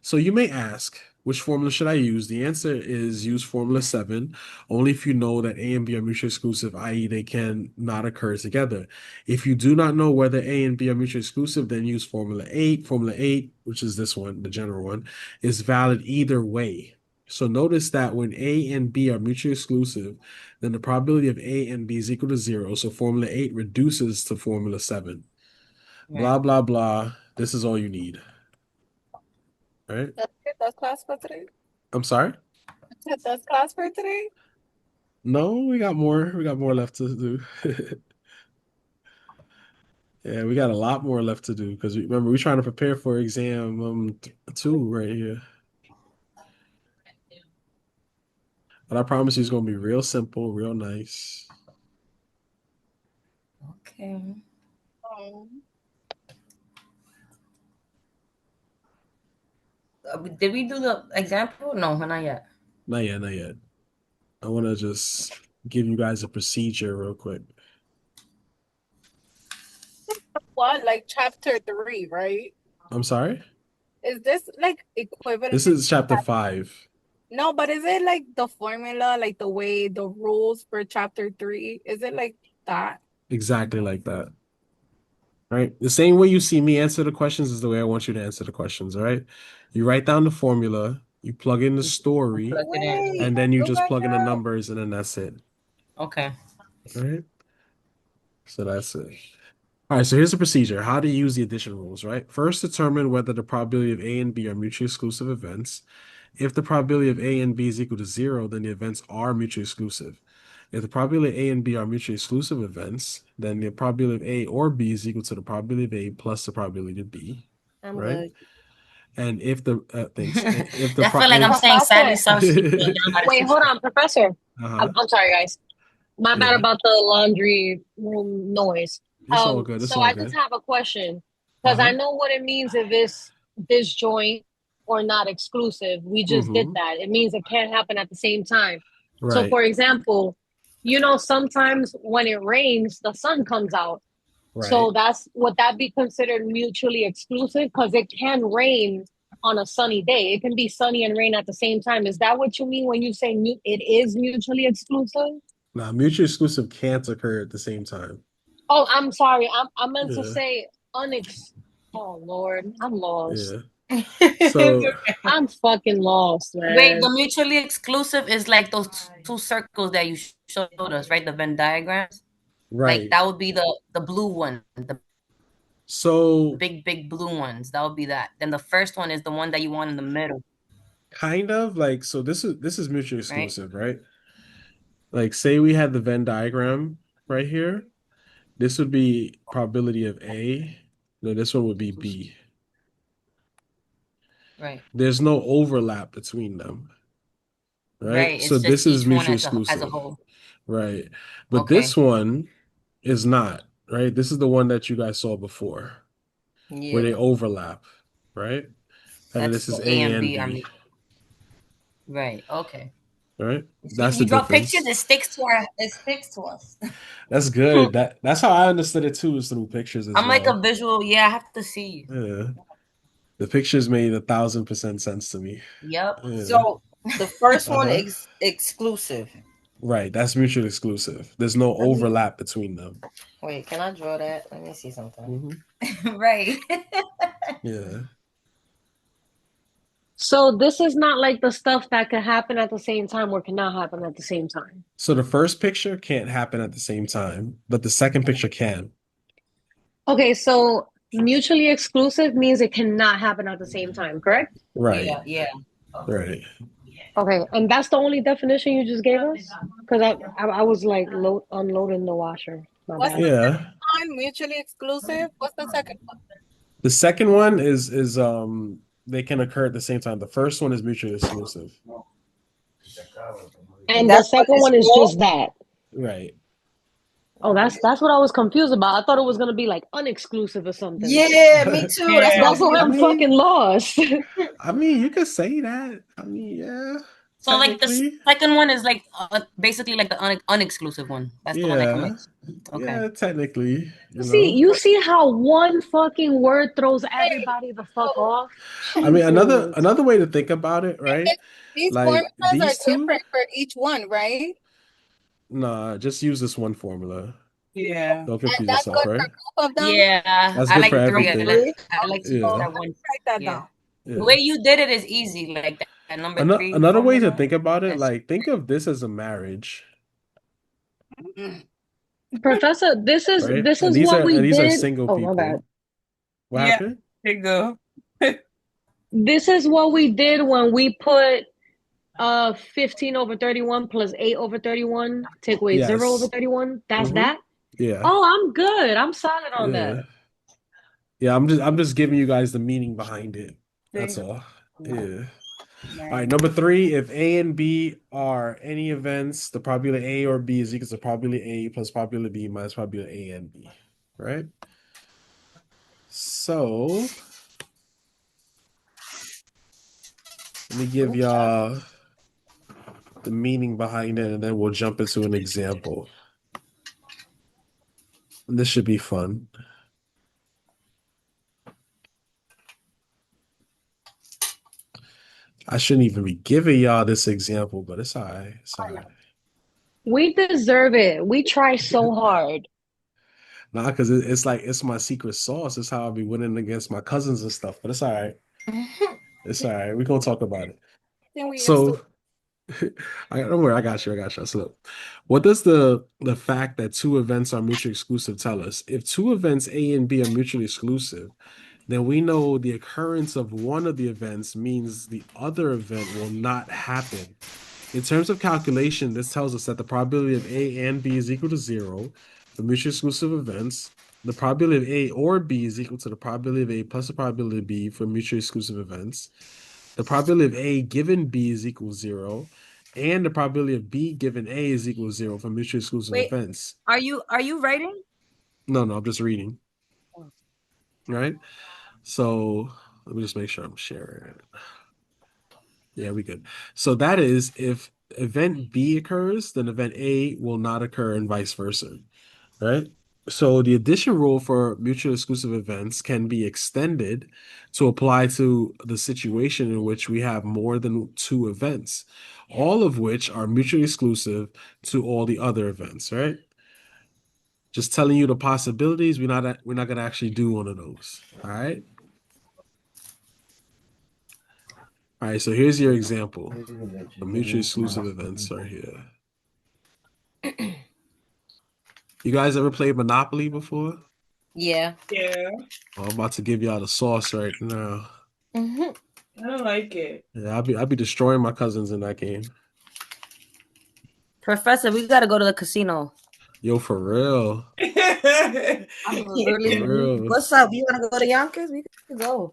So you may ask, which formula should I use? The answer is use formula 7, only if you know that A and B are mutually exclusive, i.e., they can not occur together. If you do not know whether A and B are mutually exclusive, then use formula 8. Formula 8, which is this one, the general one, is valid either way. So notice that when A and B are mutually exclusive, then the probability of A and B is equal to 0. So formula 8 reduces to formula 7. Right. Blah, blah, blah. This is all you need. Right? That's it. That's class for today. I'm sorry? That's class for today. No, we got more. We got more left to do. Yeah, we got a lot more left to do because remember we're trying to prepare for exam 2 right here. But I promise you it's gonna be real simple, real nice. Okay. Um, Did we do the example? No, not yet. Not yet, not yet. I want to just give you guys a procedure real quick. what? Like chapter 3, right? I'm sorry. Is this like equivalent? This is chapter 5. No, but is it like the formula, like the way the rules for chapter 3? Is it like that? Exactly like that. Right? The same way you see me answer the questions is the way I want you to answer the questions, all right? You write down the formula, you plug in the story, Plug it in. Wait, and then you you just guys plug in the are. numbers, and then that's it. Okay. All right? So that's it. All right, so here's the procedure. How to use the addition rules, right? First, determine whether the probability of A and B are mutually exclusive events. If the probability of A and B is equal to 0, then the events are mutually exclusive. If the probability of A and B are mutually exclusive events, then the probability of A or B is equal to the probability of A plus the probability of B, I'm right? good. And if the thanks, if the I feel like I'm if saying Sally Professor, some shit down by the wait, hold system. on, Professor. uh-huh, I'm sorry, guys. My bad yeah, about the laundry room noise. it's all good. It's So all I just good. have a question because I Uh-huh. know what it means if it's disjoint or not exclusive. We just did Mm-hmm. that. It means it can't happen at the same time. So, Right. for example, sometimes when it rains, the sun comes out. So Right. would that be considered mutually exclusive? Because it can rain on a sunny day. It can be sunny and rain at the same time. Is that what you mean when you say it is mutually exclusive? Now, mutually exclusive can't occur at the same time. Oh, I'm sorry. I meant to Yeah. say unex. Oh Lord, I'm lost. Yeah. So I'm fucking lost, Wait, man. the mutually exclusive is like those two circles that you showed us, right? The Venn diagrams. Like right. that would be the blue one, the So big blue ones. That would be that. Then the first one is the one that you want in the middle, kind of like so this is mutually right? exclusive, right? Like say we had the Venn diagram right here. This would be probability of A. No, this one would be B. Right. There's no overlap between them, right? Right. So It's just this is each one mutually as a exclusive, whole. right? But this Okay. one is not, right? This is the one that you guys saw before where they Yeah. overlap, right? And then That's this is the A A and and B. I B, mean, right. Okay. right? You see, That's the you draw pictures. difference. It sticks to our. It sticks to us. That's good. That's how I understood it too, is through pictures as I'm like a well. visual. Yeah, I have to see. Yeah. The pictures made 1,000% sense to me. Yep. Yeah. So the first one Uh-huh. is exclusive. Right. That's mutually exclusive. There's no Let me overlap between them. wait. Can I draw that? Let me see something. Right. Yeah. So this is not like the stuff that could happen at the same time or cannot happen at the same time. So the first picture can't happen at the same time, but the second picture can. Okay, so mutually exclusive means it cannot happen at the same time, correct? Right. Yeah. Yeah. Right. Okay, and that's the only definition you just gave us? Because I was like unloading the washer. My What's bad. the Yeah. second one? Mutually exclusive. What's the second one? The second one is they can occur at the same time. The first one is mutually exclusive. And And the that's what second it's one is called. just that. Right. Oh, that's what I was confused about. I thought it was gonna be like unexclusive or something. Yeah, me too. That's what I Yeah. That's was why I I'm mean, fucking lost. I mean, you could say that. I mean, yeah, So like the technically, second one is like basically like the unexclusive one. That's the one that can yeah, mix. Okay. yeah, technically, you See, know. you see how one fucking word throws everybody the fuck So, off? I mean, Jesus. another way to think about it, right? it, these Like formulas are these two, different for each one, right? nah, just use this one formula. Yeah. Don't And confuse that's yourself, good for right? both of them. Yeah, That's I good for like three. everything. really. I like to use Yeah, So that one. write that Yeah. down. The yeah. way you did it is easy, like that number three Another way to formula. think about it, That's like think of this as a marriage, Mm. Professor, right? this is what we And these are did. single Oh my bad. people. What Yeah. happened? There you go. This is what we did when we put 15 over 31 plus 8 over 31, take away 0 over Yes. 31. That's Mm-hmm. that. Yeah. Oh, I'm good. I'm solid on Yeah. that. Yeah. I'm just giving you guys the meaning behind it. That's Single. all. Yeah. Yeah. All right. Right. Number three, if A and B are any events, the probability A or B is equal to probability A plus probability B minus probability A and B. Right? So let me give y'all the meaning behind it, and then we'll jump into an example. And this should be fun. I shouldn't even be giving y'all this example, but it's all right. It's all right. We deserve it. We try so hard. Nah, because it's like it's my secret sauce. It's how I'll be winning against my cousins and stuff. But it's all right. It's all right. We're gonna talk about it. Then we assume. So I don't worry, I got you. I got you. So what does the fact that two events are mutually exclusive tell us? If two events A and B are mutually exclusive, then we know the occurrence of one of the events means the other event will not happen. In terms of calculation, this tells us that the probability of A and B is equal to zero for mutually exclusive events. The probability of A or B is equal to the probability of A plus the probability of B for mutually exclusive events. The probability of A given B is equal to zero, and the probability of B given A is equal to zero for mutually exclusive wait. events. Are you writing? No, I'm just reading. Right? So let me just make sure I'm sharing it. Yeah, we good. So that is if event B occurs, then event A will not occur and vice versa, right? So the addition rule for mutually exclusive events can be extended to apply to the situation in which we have more than two events, all of which are mutually exclusive to all the other events, right? Just telling you the possibilities. We're not gonna actually do one of those. All right. All right. So here's your example. The mutually exclusive events are here. You guys ever played Monopoly before? Yeah. Yeah. Oh, I'm about to give y'all the sauce right now. Hmm. I don't like it. Yeah, I'll be destroying my cousins in that game. Professor, we gotta go to the casino. Yo, for real. For Absolutely. real. What's up? You want to go to Yonkers? We could go.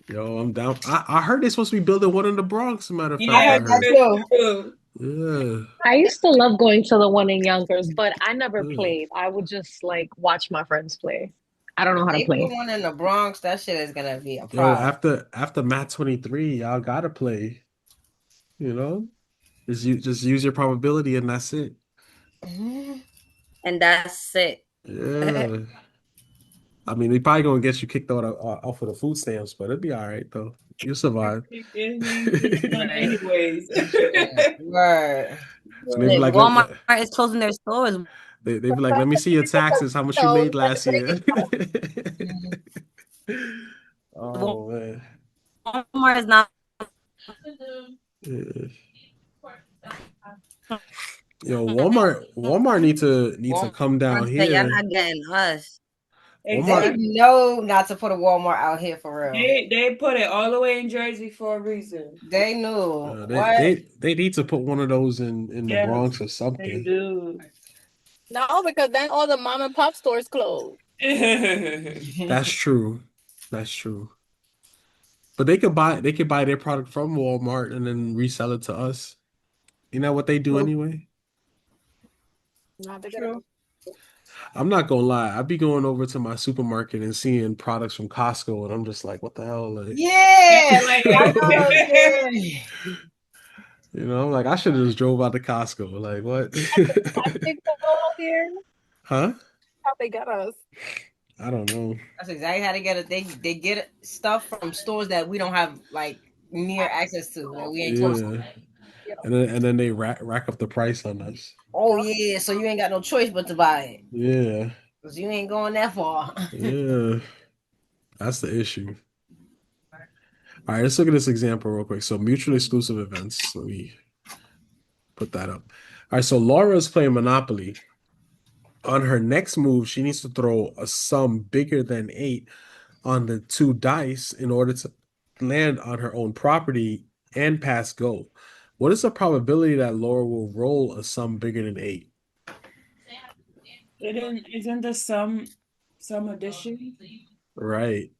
Yo, I'm down. I heard they're supposed to be building one in the Bronx, as a matter of I fact, Yeah, I heard that heard. too. true. Yeah. I used to love going to the one in Yonkers, but I never Yeah. played. I would just like watch my friends play. I don't know how to They put play. one in the Bronx. That shit is gonna be a Yo, problem. after Mat 23, y'all gotta play, you know? Just use your probability and that's it. Mhm. And that's it. Yeah. I mean, they probably gonna get you kicked out off of the food stamps, but it'll be all right though. You'll survive. You get none Right. anyways. Yeah. Word. So they be Shit, Well, like, Walmart is closing their stores. they be like, let me see your taxes, how much you So we made better last break it year. down. Mhm. Oh man. Walmart is not. Yeah. Yo, Walmart need to Walmart come down said y'all here. not getting us. They Walmart, exactly. know not to put a Walmart out here for real. They put it all the way in Jersey for a reason. They knew they, what. they need to put one of those in the Yes, Bronx or they something. do. No, because then all the mom and pop stores close. That's true. That's true. But they could buy their product from Walmart and then resell it to us. Isn't that what they do True. anyway? Now they gotta True. go. I'm not gonna lie. I'd be going over to my supermarket and seeing products from Costco, and I'm just like, what the hell? Like, Yeah, like I know. Yeah. I'm like, I should have just drove out to Costco. Like, what? Plastic though here. Huh? How they got us. I don't know. That's exactly how they get it. They get stuff from stores that we don't have like near access to, that we ain't close to. Yeah. Yeah. And then they rack up the price on us. Oh yeah, so you ain't got no choice but to buy it Yeah. because you ain't going that far. Yeah. That's the issue. All right, let's look at this example real quick. So mutually exclusive events. Let me put that up. All right, so Laura's playing Monopoly. On her next move, she needs to throw a sum bigger than 8 on the 2 dice in order to land on her own property and pass go. What is the probability that Laura will roll a sum bigger than 8? Isn't the some addition? Right.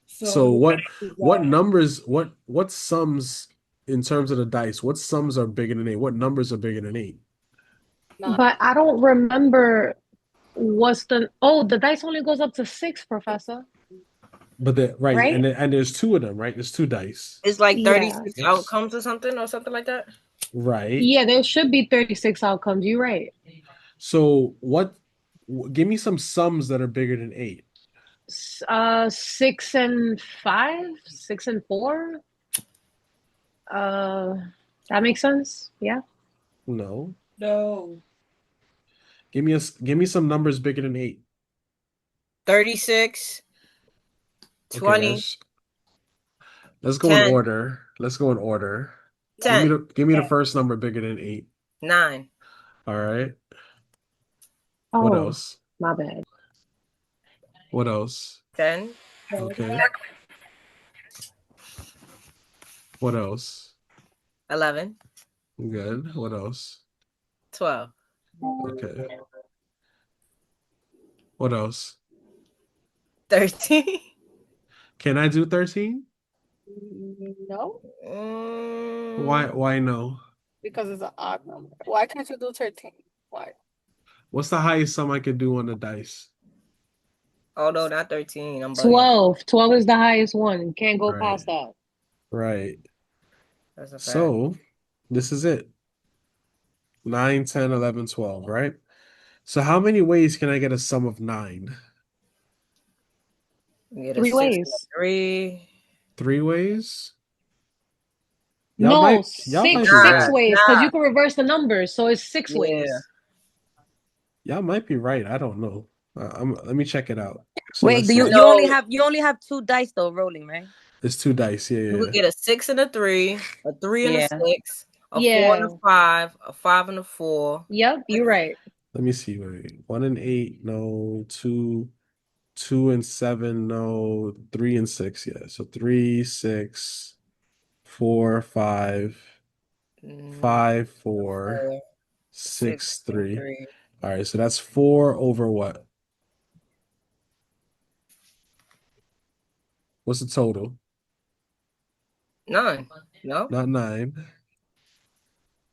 So So the what dice is what numbers what sums in terms of the dice? What sums are bigger than 8? What numbers are bigger than 8? None. But I don't remember what's the oh the dice only goes up to six, Professor. But the right, Right? and there's two of them, right? There's 2 dice. It's like Yeah. 36 outcomes or something like that. Right. Yeah, there should be 36 outcomes. You're right. So give me some sums that are bigger than 8. 6 and 5, 6 and 4. Uh, that makes sense. Yeah. No. no. Give me some numbers bigger than 8. 36, Okay, 20, let's go in 10, order. Let's go in order. Give me 10, the first number bigger than 8. 9, All right. What Oh, else? my bad. What else? 10, Okay. What else? 11, Good. What else? 12, Okay. What else? 13. Can I do 13? No, Why Mm, why no? because it's an odd number. Why can't you do 13? Why? What's the highest sum I could do on the dice? oh no, not 13. I'm bugging. 12. 12 is the highest one. Can't go Right. past that. Right. That's a fact. So this is it. 9, 10, 11, 12. Right? So how many ways can I get a sum of 9? You get a Three 6 and a ways. 3. 3 ways? Y'all No, might y'all six might be six Nah, right. ways because nah. you can reverse the numbers, so it's six Yeah. ways. Y'all might be right. I don't know. Let me check it out. So Wait, let's do you see. you only No, have you only have 2 dice though rolling, right? It's 2 dice. Yeah, you yeah. could get a 6 and a 3, a 3 and a Yeah. 6, a 4 and Yeah. a 5, a 5 and a 4. Yep, you're right. Let me see. Wait. 1 and 8, no. 2, 2 and 7, no. 3 and 6, yeah. So 3, 6, 4, 5, Mm, 5, 4, 4, 6, 6, and 3. 3. All right, so that's 4 over what? What's the total? 9. No? Not 9.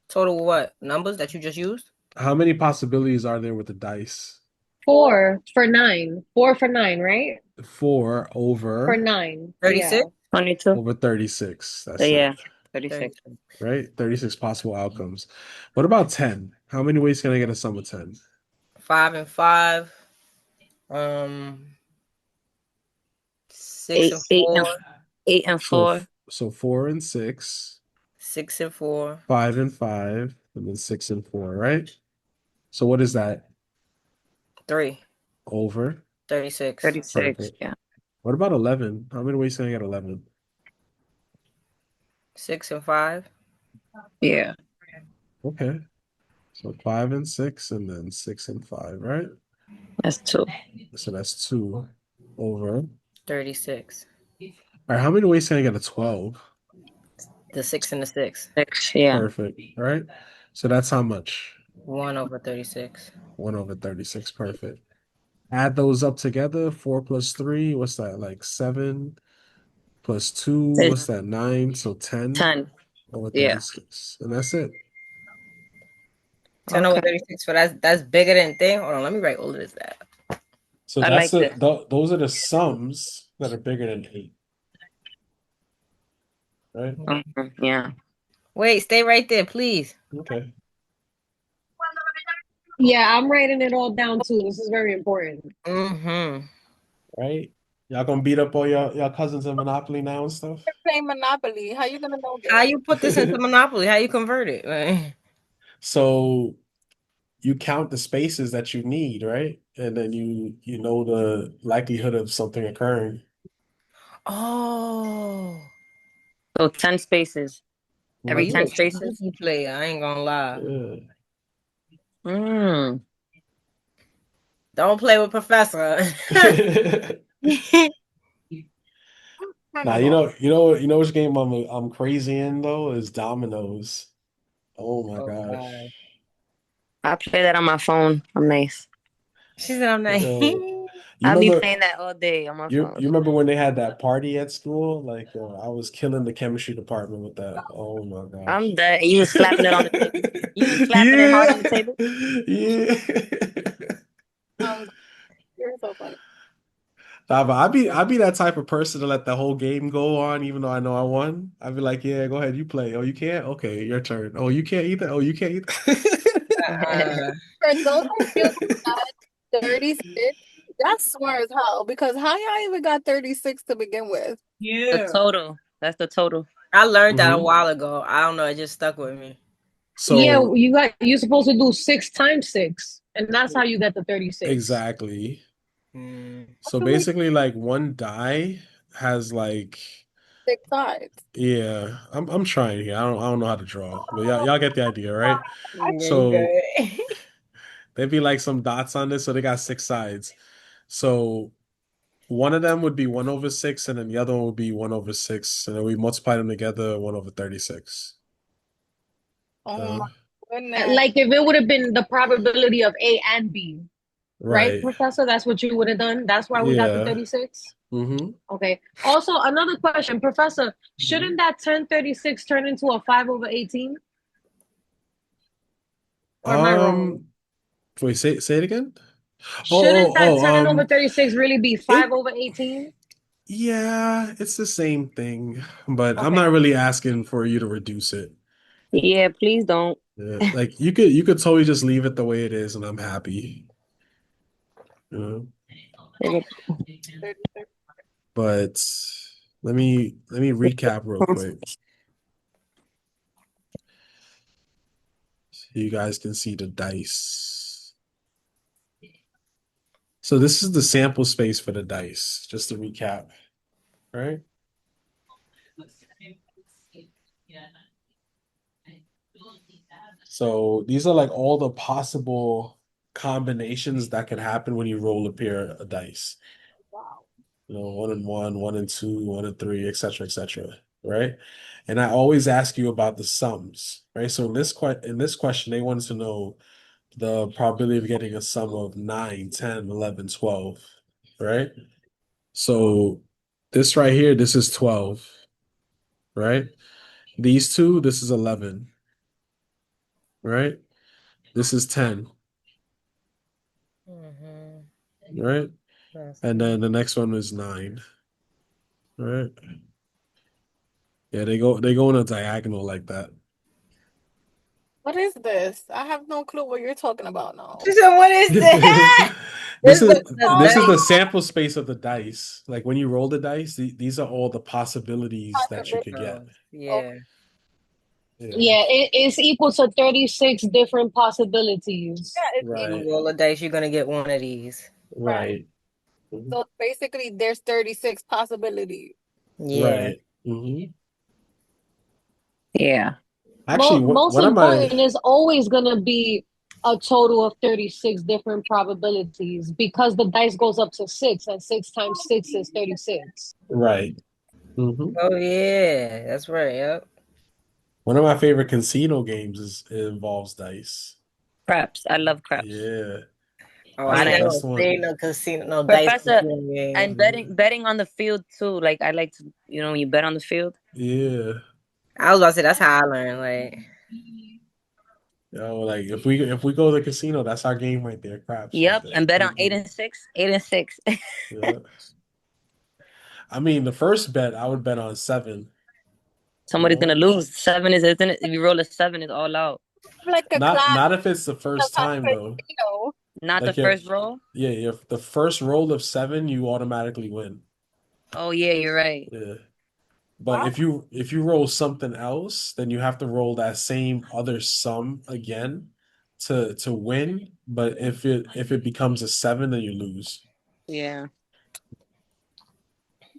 Total what? Numbers that you just used? How many possibilities are there with the dice? 4 for 9. 4 for 9, right? 4 For over 9. 36? Yeah. 22. 36. So That's it, yeah, 36. 36. right? 36 possible outcomes. What about 10? How many ways can I get a sum of 10? 5 and 5. Um, 6 Eight, and eight and 4. 8 and 4. So 4 and 6, 6 and 4. 5 and 5, and then 6 and 4, right? So what is that? 3. Over. 36. 36. Perfect. Yeah. What about 11? How many ways can I get 11? 6 and 5. Yeah. Okay. So 5 and 6, and then 6 and 5, right? That's 2. So that's 2 over. 36. All right, how many ways can I get a 12? The 6 and the 6. 6. Yeah. Perfect. All right. So that's how much? 1 over 36. 1 over 36. Perfect. Add those up together. 4 plus 3, what's that? Like 7 plus 2, It's what's that? 9. So 10 10. over Yeah. 36. And that's it. 10 over Okay. 36. So that's bigger than thing. Hold on, let me write all of this down. So I that's like this. those are the sums that are bigger than 8, right? Yeah. Wait, stay right there, please. Okay. Yeah, I'm writing it all down too. This is very important. Mm-hmm. Right? Y'all gonna beat up all y'all cousins in Monopoly now and stuff? You're playing Monopoly. How you gonna know How this? you put this into Monopoly? How you convert it? Like, So you count the spaces that you need, right? And then you know the likelihood of something occurring. oh, So 10 spaces. Every Mm-hmm. you 10 a spaces. sneaky player. I ain't gonna lie. Yeah. Mm. Don't play with Professor. I Now don't know. you know which game I'm crazy in though is dominoes. Oh my Oh gosh. God. I play that on my phone. I'm nice. She said I'm not. Yo, you I'll be remember playing that all day on my you phone. you remember when they had that party at school? Like I was killing the chemistry department with that. Oh my I'm gosh. dead. You was slapping it on the table. You was slapping it hard on Yeah. the table. Yeah. Um, you're so funny. Nah, but I'd be that type of person to let the whole game go on, even though I know I won. I'd be like, yeah, go ahead, you play. Oh, you can't? Okay, your turn. Oh, you can't either. Oh, you can't either. Uh-uh. For those of you who got 36, that's smart as hell because how y'all even got 36 to begin with? The Yeah. total. That's the total. I learned that a hmm while ago. I don't know. It just stuck with me. Yeah, So you're supposed to do 6 times 6, and that's how you get the 36. exactly. Mm. What So do we basically, like one die has like, 6 sides? yeah, I'm trying here. I don't know how to draw, but y'all get the idea, right? Yeah, you So good. there'd be like some dots on this, so they got 6 sides. So one of them would be 1/6, and then the other one would be 1/6, and then we multiply them together, 1/36. Oh my goodness. Like if it would have been the probability of A and B, right, Right. Professor? That's what you would have done. That's why we got the Yeah. 36. Mm-hmm. Okay. Also, another question, Professor, hmm shouldn't that 1036 turn into a 5/18? Or am I wrong? Um, wait, say it again. Shouldn't that Oh, 10/36 really be five it over 18? yeah, it's the same thing, but I'm Okay. not really asking for you to reduce it. Yeah, please don't. Yeah, like you could totally just leave it the way it is, and I'm happy. You know? But let me recap real quick so you guys can see the dice. So this is the sample space for the dice, just to recap, right? So these are like all the possible combinations that can happen when you roll a pair of dice. You know, one and one, one and two, one and three, etc., right? And I always ask you about the sums, right? So in this question, they wanted to know the probability of getting a sum of 9, 10, 11, 12, right? So this right here, this is 12, right? These two, this is 11, right? This is 10, Mm-hmm. right? That's And good. then the next one is 9, right? Yeah, they go in a diagonal like that. What is this? I have no clue what you're talking about now. She said, "What is that?" This This is the this is Oh, the dice. sample space of the dice. Like when you roll the dice, these are all the possibilities that you possibility. could get. Oh, Oh, yeah. Yeah, Yeah, it's equal to 36 different possibilities. yeah, it's You right, roll a dice, you're gonna get one of these. right. right, mhm, So basically, there's 36 possibilities. Yeah. right. hmm Yeah. Actually, Most what am I? important is always going to be a total of 36 different probabilities because the dice goes up to 6, and 6 times 6 is 36. Right. Oh yeah, that's right. Yep. One of my favorite casino games is it involves dice. Craps. I love craps. Yeah. Oh, I Yeah, ain't like that's no, the ain't one. no casino, no dice Professor casino and game. betting on the field too. Like I like to, when you bet on the field. Yeah. I was about to say that's how I learned. Like, Like if we go to the casino, that's our game right there. Craps right Yep, there. and bet on eight Mhm. and six, 8 and 6. Yeah. I mean, the first bet I would bet on seven, you Somebody's gonna know? lose. Seven is, isn't it? If you roll a seven, it's all out. Like a Not class not if it's the of first how to time play though. casino. Not the Like if first roll. yeah, if the first roll of seven, you automatically win. Oh yeah, you're right. Yeah. But Wow. if you roll something else, then you have to roll that same other sum again to win. But if it becomes a seven, then you lose. Yeah.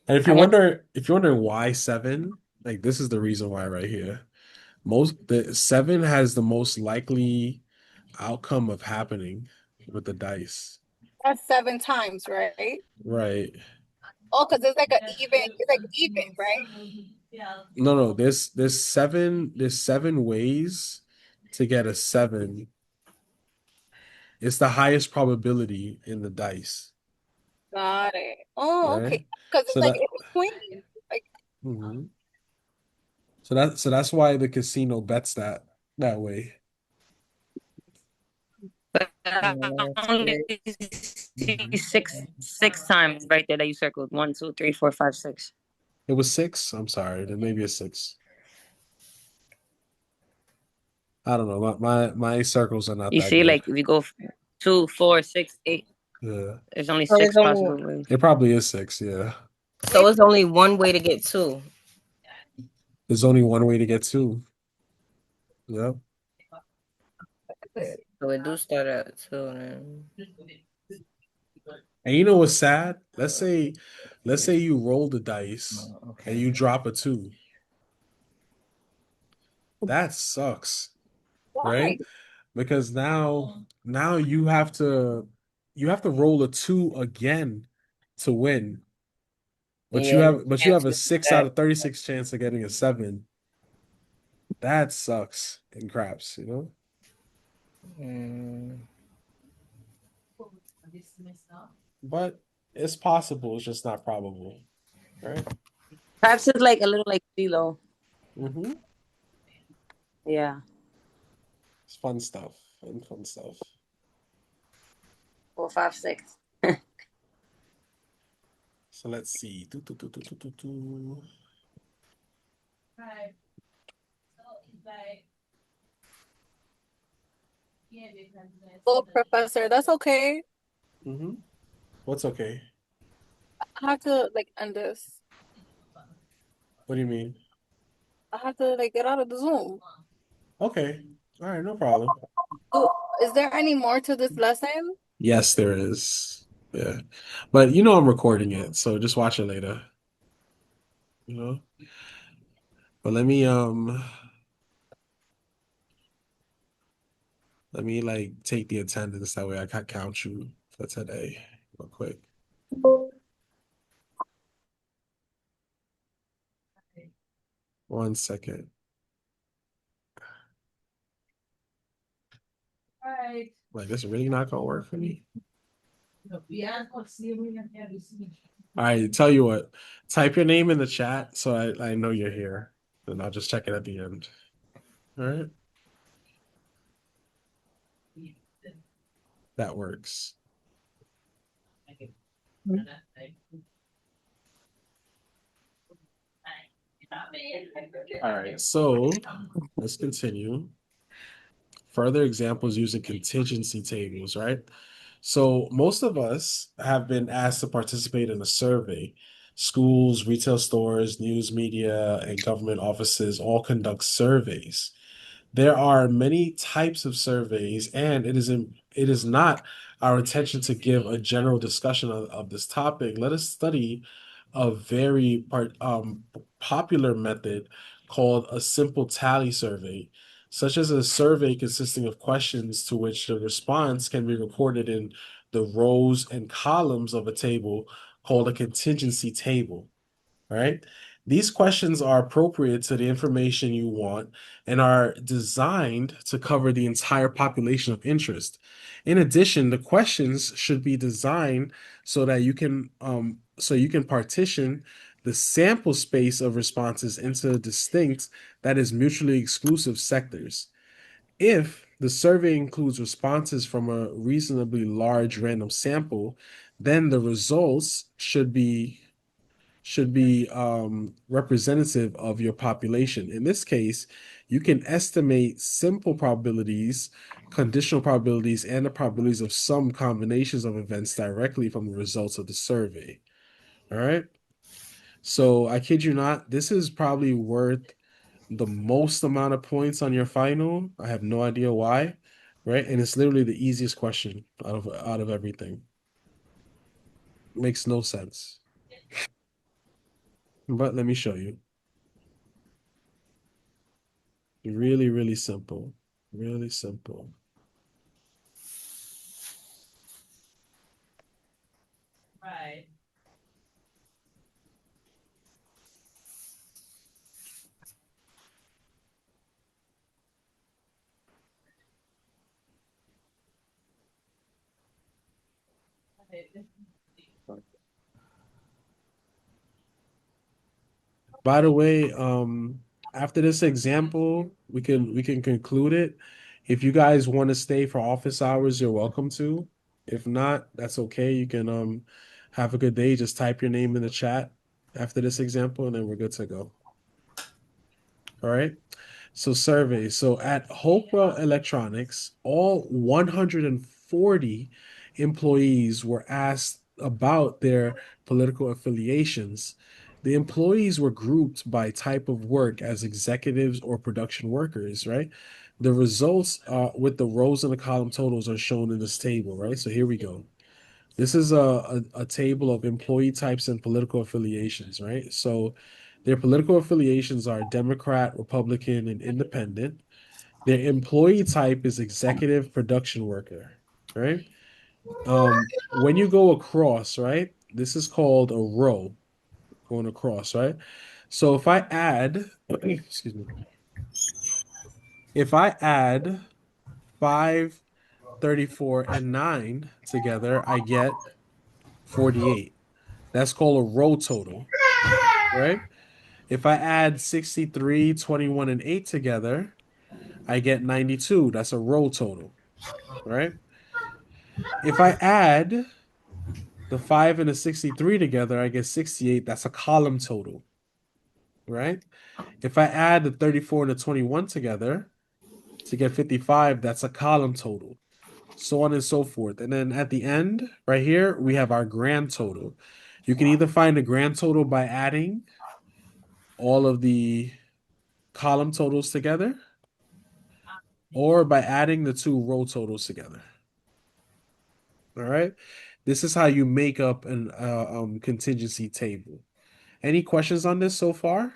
And if I you want. wonder if you're wondering why seven, like this is the reason why right here. The seven has the most likely outcome of happening with the dice. That's 7 times, right? Right. Oh, because it's like even, right? No, there's seven ways to get a seven. It's the highest probability in the dice, Got it. Oh, okay. right? Because it's So like that in between. Like, mhm. So that's why the casino bets that way. But I yeah, that's only great. see six times right there that you circled. 1, 2, 3, 4, 5, 6. It was six. I'm sorry, then maybe a six. I don't know. My circles are not You that see, good. like if you go 2, 4, 6, 8, Yeah, there's only So it's six only possible ways. it probably is six. Yeah, so it's only one way to get two. there's only one way to get two. Yep. So it do start at two then. And you know what's sad? Let's say you roll the dice and you drop a two. That sucks, right? why? Because now you have to roll a two again to win. But you Yeah, you have but you can't have a switch six out back. of 36 chance of getting a seven. That sucks in craps. Mm. But it's possible, it's just not probable, right? Perhaps it's like a little like CeeLo. Mm-hmm. Yeah. It's fun stuff. Fun stuff. 4, 5, 6. So let's see. Oh, professor, that's okay. Mm-hmm. What's okay? I have to like end this. What do you mean? I have to like get out of the Zoom. Okay. All right, no problem. Do, is there any more to this lesson? Yes, there is. Yeah. But I'm recording it, so just watch it later, you know? But let me like take the attendance that way I can count you for today real quick. 1 second. Like this is really not gonna work for me. All right, tell you what, type your name in the chat so I know you're here. And I'll just check it at the end. All right. That works. All right, so let's continue. Further examples using contingency tables, right? So most of us have been asked to participate in a survey. Schools, retail stores, news media, and government offices all conduct surveys. There are many types of surveys, and it is not our intention to give a general discussion of this topic. Let us study a very popular method called a simple tally survey, such as a survey consisting of questions to which the response can be recorded in the rows and columns of a table called a contingency table. Right? These questions are appropriate to the information you want and are designed to cover the entire population of interest. In addition, the questions should be designed so that you can partition the sample space of responses into distinct, that is mutually exclusive sectors. If the survey includes responses from a reasonably large random sample, then the results should be representative of your population. In this case, you can estimate simple probabilities, conditional probabilities, and the probabilities of some combinations of events directly from the results of the survey. All right. So I kid you not, this is probably worth the most amount of points on your final. I have no idea why, right? And it's literally the easiest question out of everything. Makes no sense. But let me show you. Really, really simple. Really simple. Right. By the way, after this example, we can conclude it. If you guys want to stay for office hours, you're welcome to. If not, that's okay. You can have a good day. Just type your name in the chat after this example, and then we're good to go. All right. So survey. So at Hopewell Electronics, all 140 employees were asked about their political affiliations. The employees were grouped by type of work as executives or production workers, right? The results with the rows and the column totals are shown in this table, right? So here we go. This is a table of employee types and political affiliations, right? So their political affiliations are Democrat, Republican, and Independent. Their employee type is executive production worker, right? When you go across, right, this is called a row going across, right? So if I add, excuse me, if I add 5, 34, and 9 together, I get 48. That's called a row total, right? If I add 63, 21, and 8 together, I get 92. That's a row total, right? If I add the 5 and the 63 together, I get 68. That's a column total, right? If I add the 34 and the 21 together to get 55, that's a column total, so on and so forth. And then at the end, right here, we have our grand total. You can either find the grand total by adding all of the column totals together or by adding the two row totals together. All right. This is how you make up an contingency table. Any questions on this so far?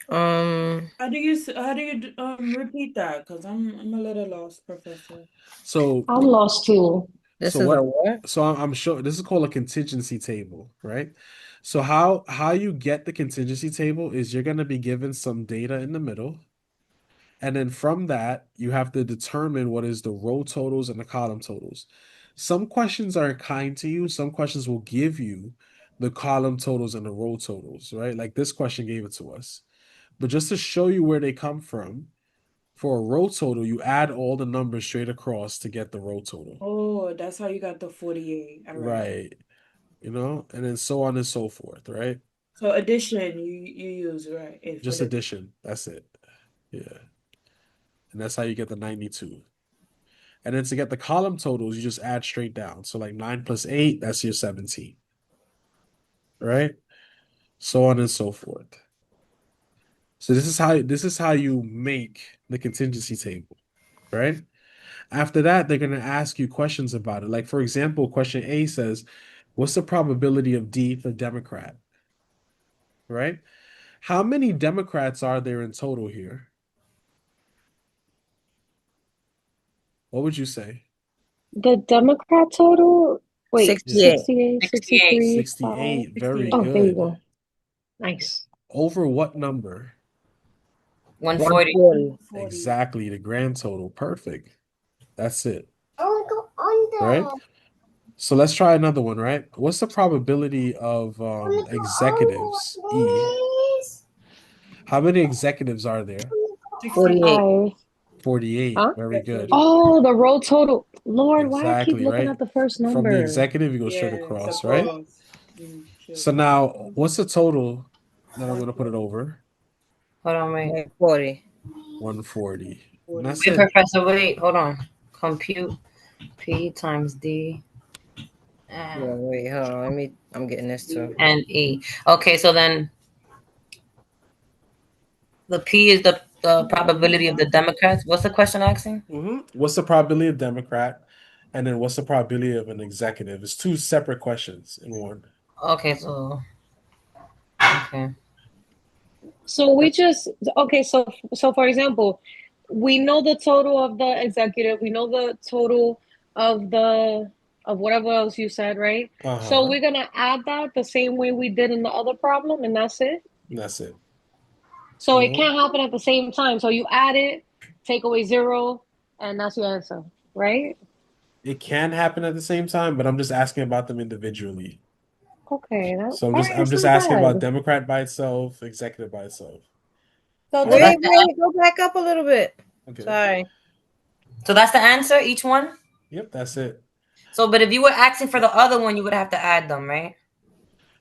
Um, Repeat that? Because I'm a little lost, Professor. So, I'm lost too. this so is a what? what? So I'm sure this is called a contingency table, right? So how you get the contingency table is you're going to be given some data in the middle, and then from that you have to determine what is the row totals and the column totals. Some questions are kind to you. Some questions will give you the column totals and the row totals, right? Like this question gave it to us. But just to show you where they come from, for a row total, you add all the numbers straight across to get the row total. Oh, that's how you got the 48. All right. Right. And then so on and so forth, right? So addition you use, right? For Just the addition. That's it. Yeah. And that's how you get the 92. And then to get the column totals, you just add straight down. So like 9 plus 8, that's your 17. Right? So on and so forth. So this is how you make the contingency table, right? After that, they're going to ask you questions about it. Like, for example, question A says, what's the probability of D for Democrat? Right? How many Democrats are there in total here? What would you say? The Democrat total, Wait, 68. 68, 68. 63, 5. 68. Very 68. Oh, there you good. go. Nice. Over what number? 140. 140. Exactly, the grand total. Perfect. That's it. I want to go under. Right? So let's try another one, right? What's the probability of I want to go executives? under, E. please. How many executives are there? 48. 5. 48. Huh? Very good. Oh, the row total. Lord, why I keep Exactly, looking right? at the first From the number? executive, you go straight Yeah, across, right? suppose. So now, what's the total that I'm going to put it over? Hold on, wait. 140. 140. And that's Wait, it. Professor, wait. Hold on. Compute P times D Yeah, wait, hold on. I'm getting this too. and E. Okay, so then the P is the probability of the Democrats. What's the question asking? What's the probability of Democrat? And then what's the probability of an executive? It's two separate questions in one. Okay, so okay. So we just okay, so for example, we know the total of the executive, we know the total of the of whatever else you said, right? So Uh-huh. we're gonna add that the same way we did in the other problem, and that's it. And that's it. So it Uh-huh. can't happen at the same time. So you add it, take away 0, and that's your answer, right? It can happen at the same time, but I'm just asking about them individually. Okay, that So I'm all just right, I'm it's just not asking about bad. Democrat by itself, executive by itself. So All So right? that's Wait, go back up a little bit. Okay. Sorry. so that's the answer, each one? Yep, that's it. So but if you were asking for the other one, you would have to add them, right?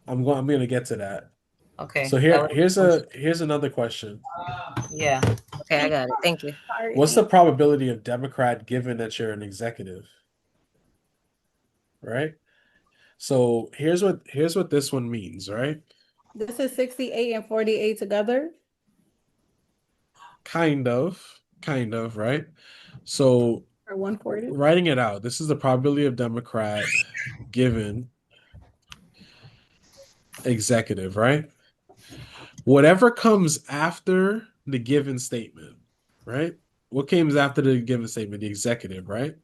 I'm gonna get to that. Okay. So That was here's another question. yeah. Okay, I got it. Thank you. What's the probability of Democrat given that you're an executive? Right? So here's what this one means, right? this is 68 and 48 together. Kind of, right? So Or 140. writing it out, this is the probability of Democrat given executive, right? Whatever comes after the given statement, right? What comes after the given statement? The executive, right?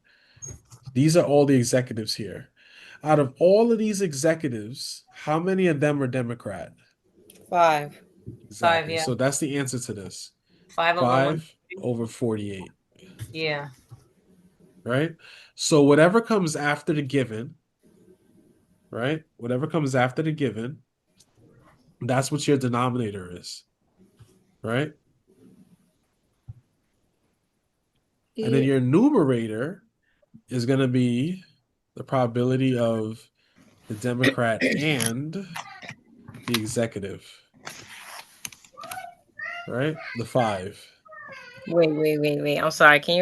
These are all the executives here. Out of all of these executives, how many of them are Democrat? 5. 5, Exactly. yeah. So that's the answer to this. 5 over 1. 5 over 48, Yeah. right? So whatever comes after the given, right? Whatever comes after the given, that's what your denominator is, right? And then Yeah. your numerator is going to be the probability of the Democrat and the executive, right? The 5. Wait. I'm sorry. Can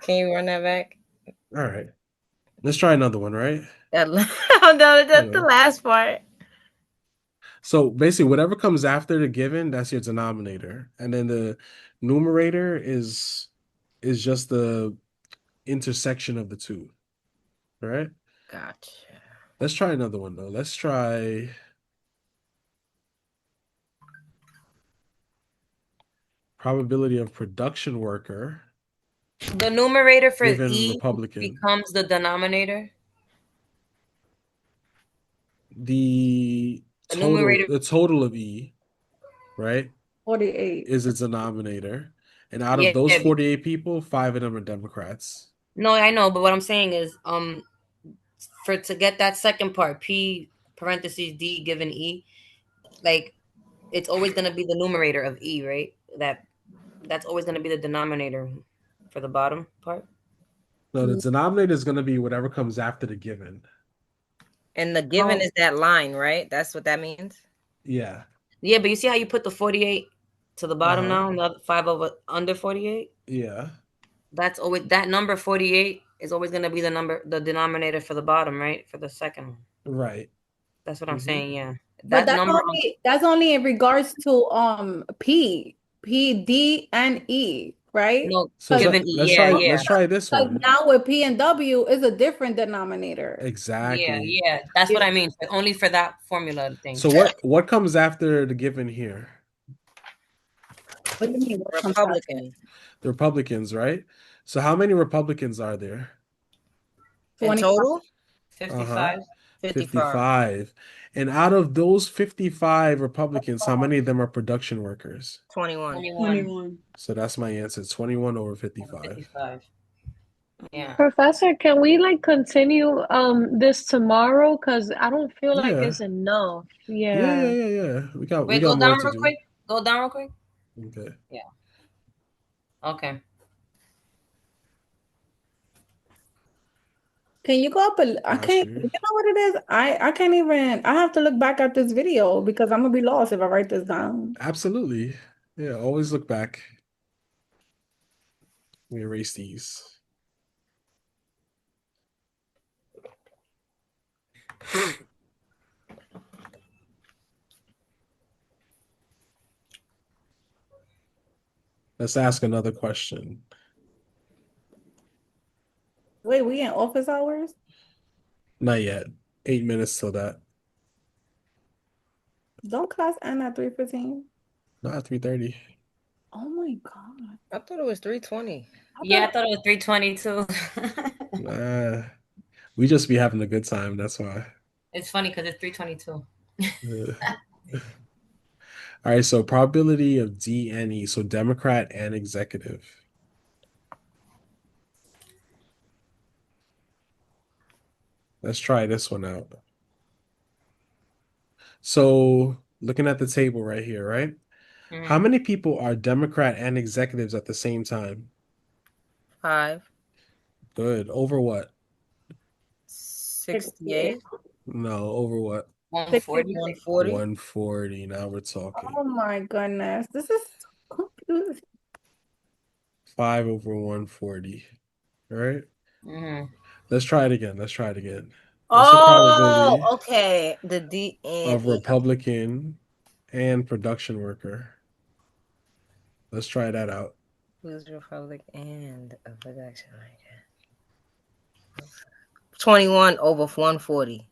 you run that back? All right. Let's try another one, right? No, that's the Yeah. last part. So basically, whatever comes after the given, that's your denominator, and then the numerator is just the intersection of the two, right? Gotcha. Let's try another one though. Let's try probability of production worker The numerator for given E Republican. becomes the denominator. The The total, numerator, the total of E, right, 48. is its denominator, and out of yeah. those 48 people, 5 of them are Democrats. No, I know, but what I'm saying is, for to get that second part, P parentheses D given E, like it's always gonna be the numerator of E, right? That's always gonna be the denominator for the bottom part. No, the denominator is going to be whatever comes after the given. And the given No, is that line, right? That's what that means. Yeah. yeah, but you see how you put the 48 to the bottom Uh-huh. now, and the other 5 over under 48. Yeah. That's always that number 48 is always gonna be the denominator for the bottom, right? For the second one. Right. That's what I'm Mm-hmm. saying. Yeah, But that number. that's only in regards to P, D, and E, right? No, So Because given E. let's Yeah, try yeah, let's try this one. now with P and W is a different denominator. yeah, Exactly. yeah. That's what Yeah. I mean. Only for that formula thing. So what comes after the given here? What do you mean? What comes after? Republican. The Republicans, right? So how many Republicans are there? In 25. total? Uh-huh. 55. 55. 55. And out of those 55 Republicans, how many of them are production workers? 21. 21 21. So that's my answer. 21 over over 55. 55. Yeah. Professor, can we like continue this tomorrow? Because I don't feel like Yeah. it's enough. Yeah, yeah, Yeah. yeah, yeah. We Wait, got go more down to real do. quick. Go down real quick. Okay. Yeah. Okay. Can you go up I Got can't, you. you know what it is? I can't even, I have to look back at this video because I'm gonna be lost if I write this down. Absolutely. Yeah, always look back. Let me erase these. Let's ask another question. Wait, we in office hours? Not yet. 8 minutes till that. Don't class end at 3:15? Not 3:30. Oh my God. I thought it was 3:20. Yeah, I thought it was 322. Nah. We just be having a good time, that's why. It's funny because it's 322. Yeah. All right, so probability of DNE, so Democrat and executive. Let's try this one out. So, looking at the table right here, right? How Mhm. many people are Democrat and executives at the same time? 5. Good. Over what? 68. 68. No, over what? 140. 66. 140. 140. Now we're talking. Oh my goodness. This is so confusing. 5 over 140. All right. Mm-hmm. Let's try it again. Let's try it again. What's the Oh, probability okay. The D and of E. Republican and production worker? Let's try that out. Who's Republic and a production like 21 over 140.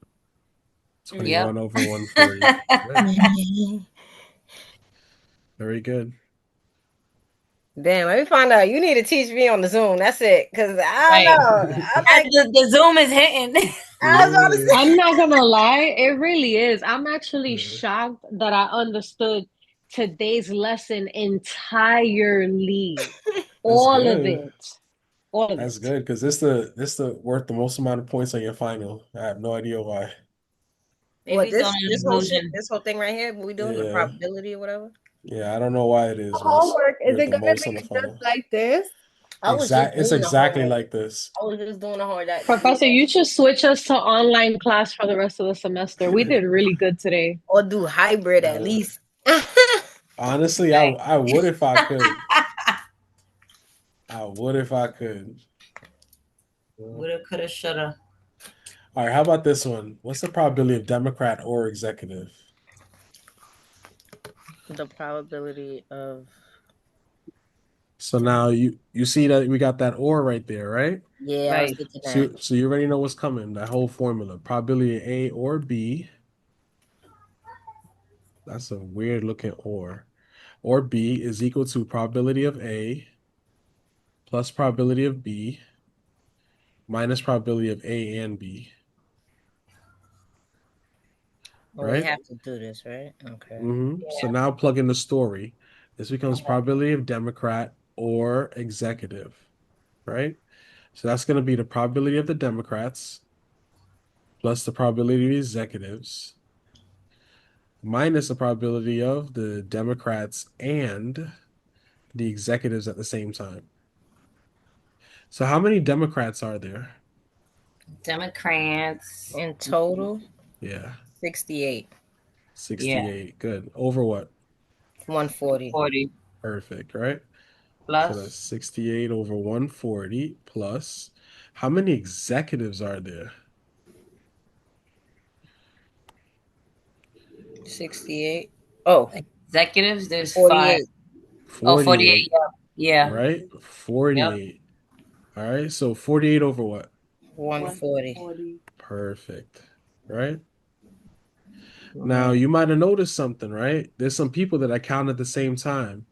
Yep. 21 over 140. Good. Very good. Damn, let me find out. You need to teach me on the Zoom. That's it. Cause I don't Right. know. I'm like, The Zoom is hitting. I was about to Yeah. say. I'm not gonna lie, it really is. I'm actually Yeah. shocked that I understood today's lesson entirely. That's All of good. it. All of That's it. good because this the worth the most amount of points on your final. I have no idea why. Maybe What it's on this an whole shit, illusion. this whole thing right here, we doing the Yeah. probability or whatever. Yeah, I don't know why it is, but it's Homework, is worth it the gonna most on the be just final. like this? I was just It's doing the exactly homework. like this. I was just doing the homework. That Professor, you should switch us to online class for the rest of the semester. We did really good today. or do hybrid at Uh, least. honestly, I would if I could. I would if I could. All Woulda, coulda, shoulda. right, how about this one? What's the probability of Democrat or executive? The probability of So now you see that we got that or right there, right? I was Right. thinking that. So you already know what's coming, that whole formula. Probability of A or B. That's a weird looking or. Or B is equal to probability of A plus probability of B minus probability of A and B, Oh, we right? have to do this, right? Okay. So now plug in the story. This becomes Okay. probability of Democrat or executive, right? So that's going to be the probability of the Democrats plus the probability of the executives minus the probability of the Democrats and the executives at the same time. So how many Democrats are there? Democrats. In total, Yeah, 68, Yeah. 68. Good. Over what? 140. 40 Perfect, right? So that's plus 68 over 140 plus how many executives are there? 68. Oh, executives. There's 5. 48. Oh, 48. 48, Yeah. right? Yep. 48. All right. So 48 over what? 140. 140. Perfect. Right? Now, Mhm. you might have noticed something, right? There's some people that I count at the same time,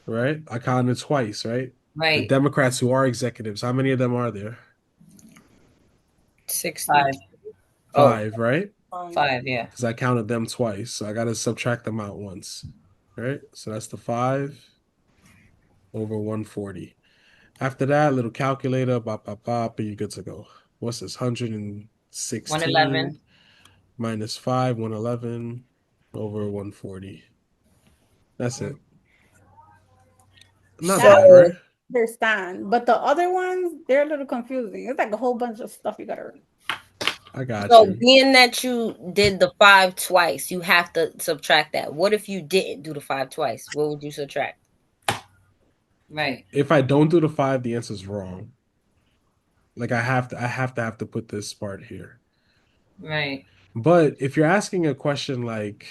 right? I counted twice, right? The Right. Democrats who are executives, how many of them are there? 5. 62. Oh, 5, right? 5, yeah. Because I counted them twice, so I got to subtract them out once, right? So that's the 5 over 140. After that, little calculator, bop, bop, bop, and you're good to go. What's this? 111. 116 minus 5, 111 over 140. That's it. Not That bad, So right? I understand. But the other ones, they're a little confusing. It's like a whole bunch of stuff you gotta. I got so you. being that you did the 5 twice, you have to subtract that. What if you didn't do the 5 twice? What would you subtract? Right, If I don't do the 5, the answer's wrong. Like I have to put this part here. right. But if you're asking a question like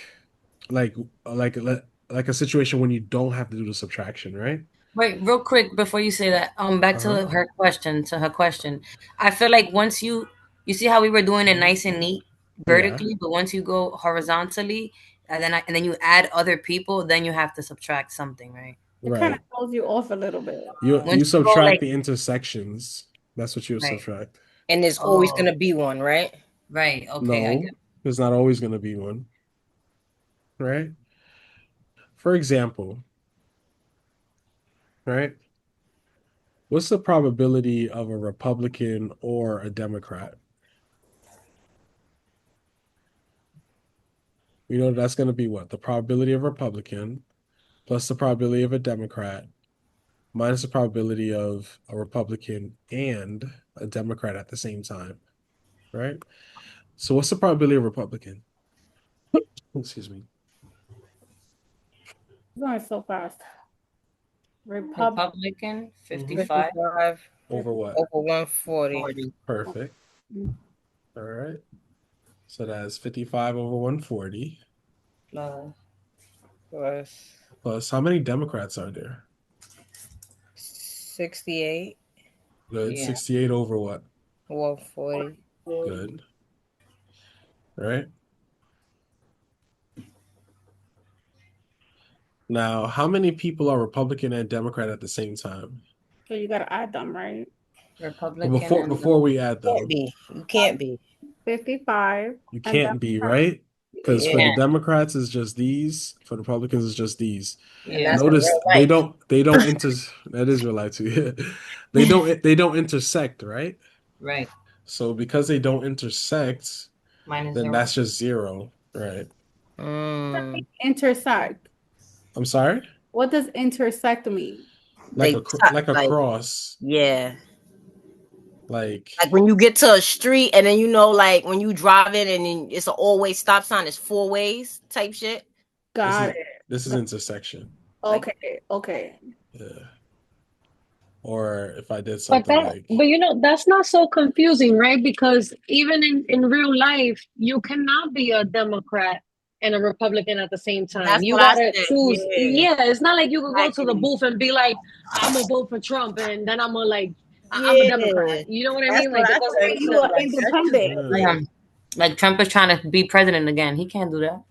like like a situation when you don't have to do the subtraction, right? Wait, real quick before you say that, back Uh-huh. to her question. I feel like once you see how we were doing it nice and neat Yeah, vertically, but once you go horizontally and then you add other people, then you have to subtract something, right? It kind of right. throws you off a little bit. You Once you go subtract like the intersections. That's what you right. subtract. And there's always Oh, gonna be one, right? right. Okay, I No, get. there's not always going to be one, right? For example, right? What's the probability of a Republican or a Democrat? We know that's going to be what? The probability of a Republican plus the probability of a Democrat minus the probability of a Republican and a Democrat at the same time, right? So what's the probability of Republican? Excuse me. It's going so fast. Republic. Republican Hmm. 55 55 Over what? over 140. 40 Perfect. All right. So that's 55 over 140 plus Plus plus how many Democrats are there? 68, Good. yeah. 68 over what? 140. Good. All right. Now, how many people are Republican and Democrat at the same time? So you gotta add them, right? But Republican before and before we add Can't them, be. You can't be. 55 you and can't be, Democrat. right? Because you for Yeah. the can't. Democrats it's just these, for the Republicans it's just these. And Yeah, that's in Notice real life. they don't inter that is real life too. Yeah. They don't intersect, right? right. So because they don't intersect, Minus then 0. that's just zero, right? Mm, Intersect. I'm sorry? What does intersect mean? Like they touch, like a like, cross, yeah. like Like when you get to a street and then like when you drive in and then it's an all-way stop sign, it's 4 ways type shit. this Got is it. this is intersection. Like Okay, okay. Yeah. Or if I did But something that, like, but that's not so confusing, right? Because even in real life, you cannot be a Democrat and a Republican at the same time. that's You what I gotta said. choose. Yeah. Yeah, it's not like you could go to the Exactly. booth and be like, I'm gonna vote for Trump, and then I'm gonna like, I'm a Democrat. Yeah. You know what I That's mean? what Like it I doesn't said make You too. are Like sense. that shit independent. is uh, Yeah. like Like Trump is trying to be president again. He can't do that.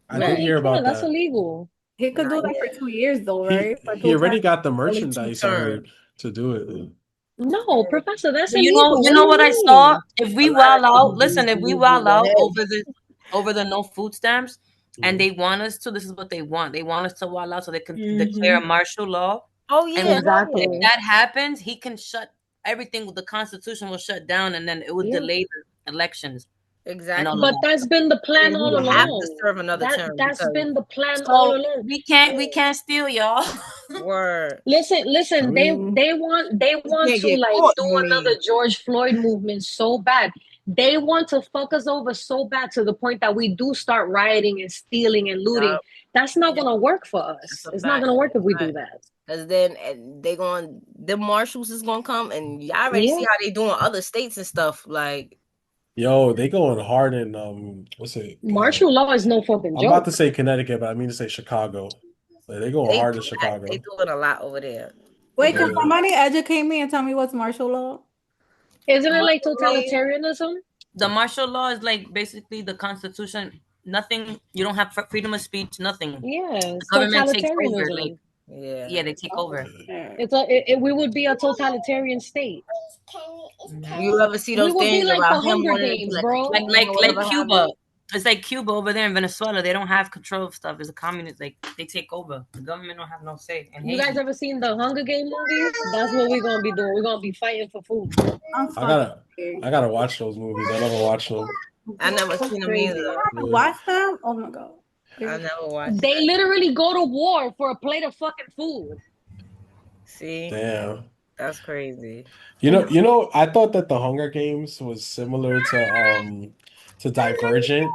I No, did right. you hear can't. about That's that. illegal. He could Not do that for yet. 2 years though, He right? For he two already terms. got the Only two merchandise, I heard, terms. to do it. No, Professor, that's But illegal. you What do know you what I saw? mean? If A we lot of wild out, Asians listen, if we moving wild out ahead. over the no food stamps and Mhm. they want us to, this is what they want. They want us to wild out so they can declare Mm-hmm. martial law. Oh And yeah, go if ahead. Exactly. that happens, he can shut everything. The Constitution will shut down, and then it will Yeah. delay the elections and all of But Exactly. that. that's been the plan And he all would have to along. serve another term That's because been the plan all So along. we can't steal y'all. word. I Listen, mean, they You want can't to get like caught, do you another mean. George Floyd movement so bad. They want to fuck us over so bad to the point that we do start rioting and stealing and looting. Yup. That's not Yep. gonna work for That's us. a It's not fact. gonna work That's if we a do fact. that. Cause then they going the marshals is gonna come and y'all already Yeah. see how they doing other states and stuff. Like yo, they going hard in what's it? Martial law is no fucking I'm about to joke. say Connecticut, but I mean to say Chicago. Like, they going they hard in do that. They Chicago. doing a lot over there. They Wait, can really Yeah. doing. somebody educate me and tell me what's martial law? Isn't it like Martial totalitarianism? the martial law is like basically the Constitution. Nothing. You don't have freedom of speech. Nothing. Yeah, The it's government takes over. Like totalitarianism. Yeah, they take over. We would be a totalitarian state. You ever see We those would be things like about the him Hunger wanting to be Games, like a bro. king or Like whatever have Cuba. you? It's like Cuba over there in Venezuela. They don't have control of stuff. It's a communist. Like they take over. The government don't have no say. And You guys Haiti. ever seen the Hunger Game movies? That's what we're gonna be doing. We're gonna be fighting for food. I'm I fucking gotta I scared. gotta watch those movies. I never watched them. I never That's seen them either. crazy. Yeah. Watch them. Oh my god. I never watched They that. literally go to war for a plate of fucking food. See, Damn. that's crazy. I thought that the Hunger Games was similar to Divergent.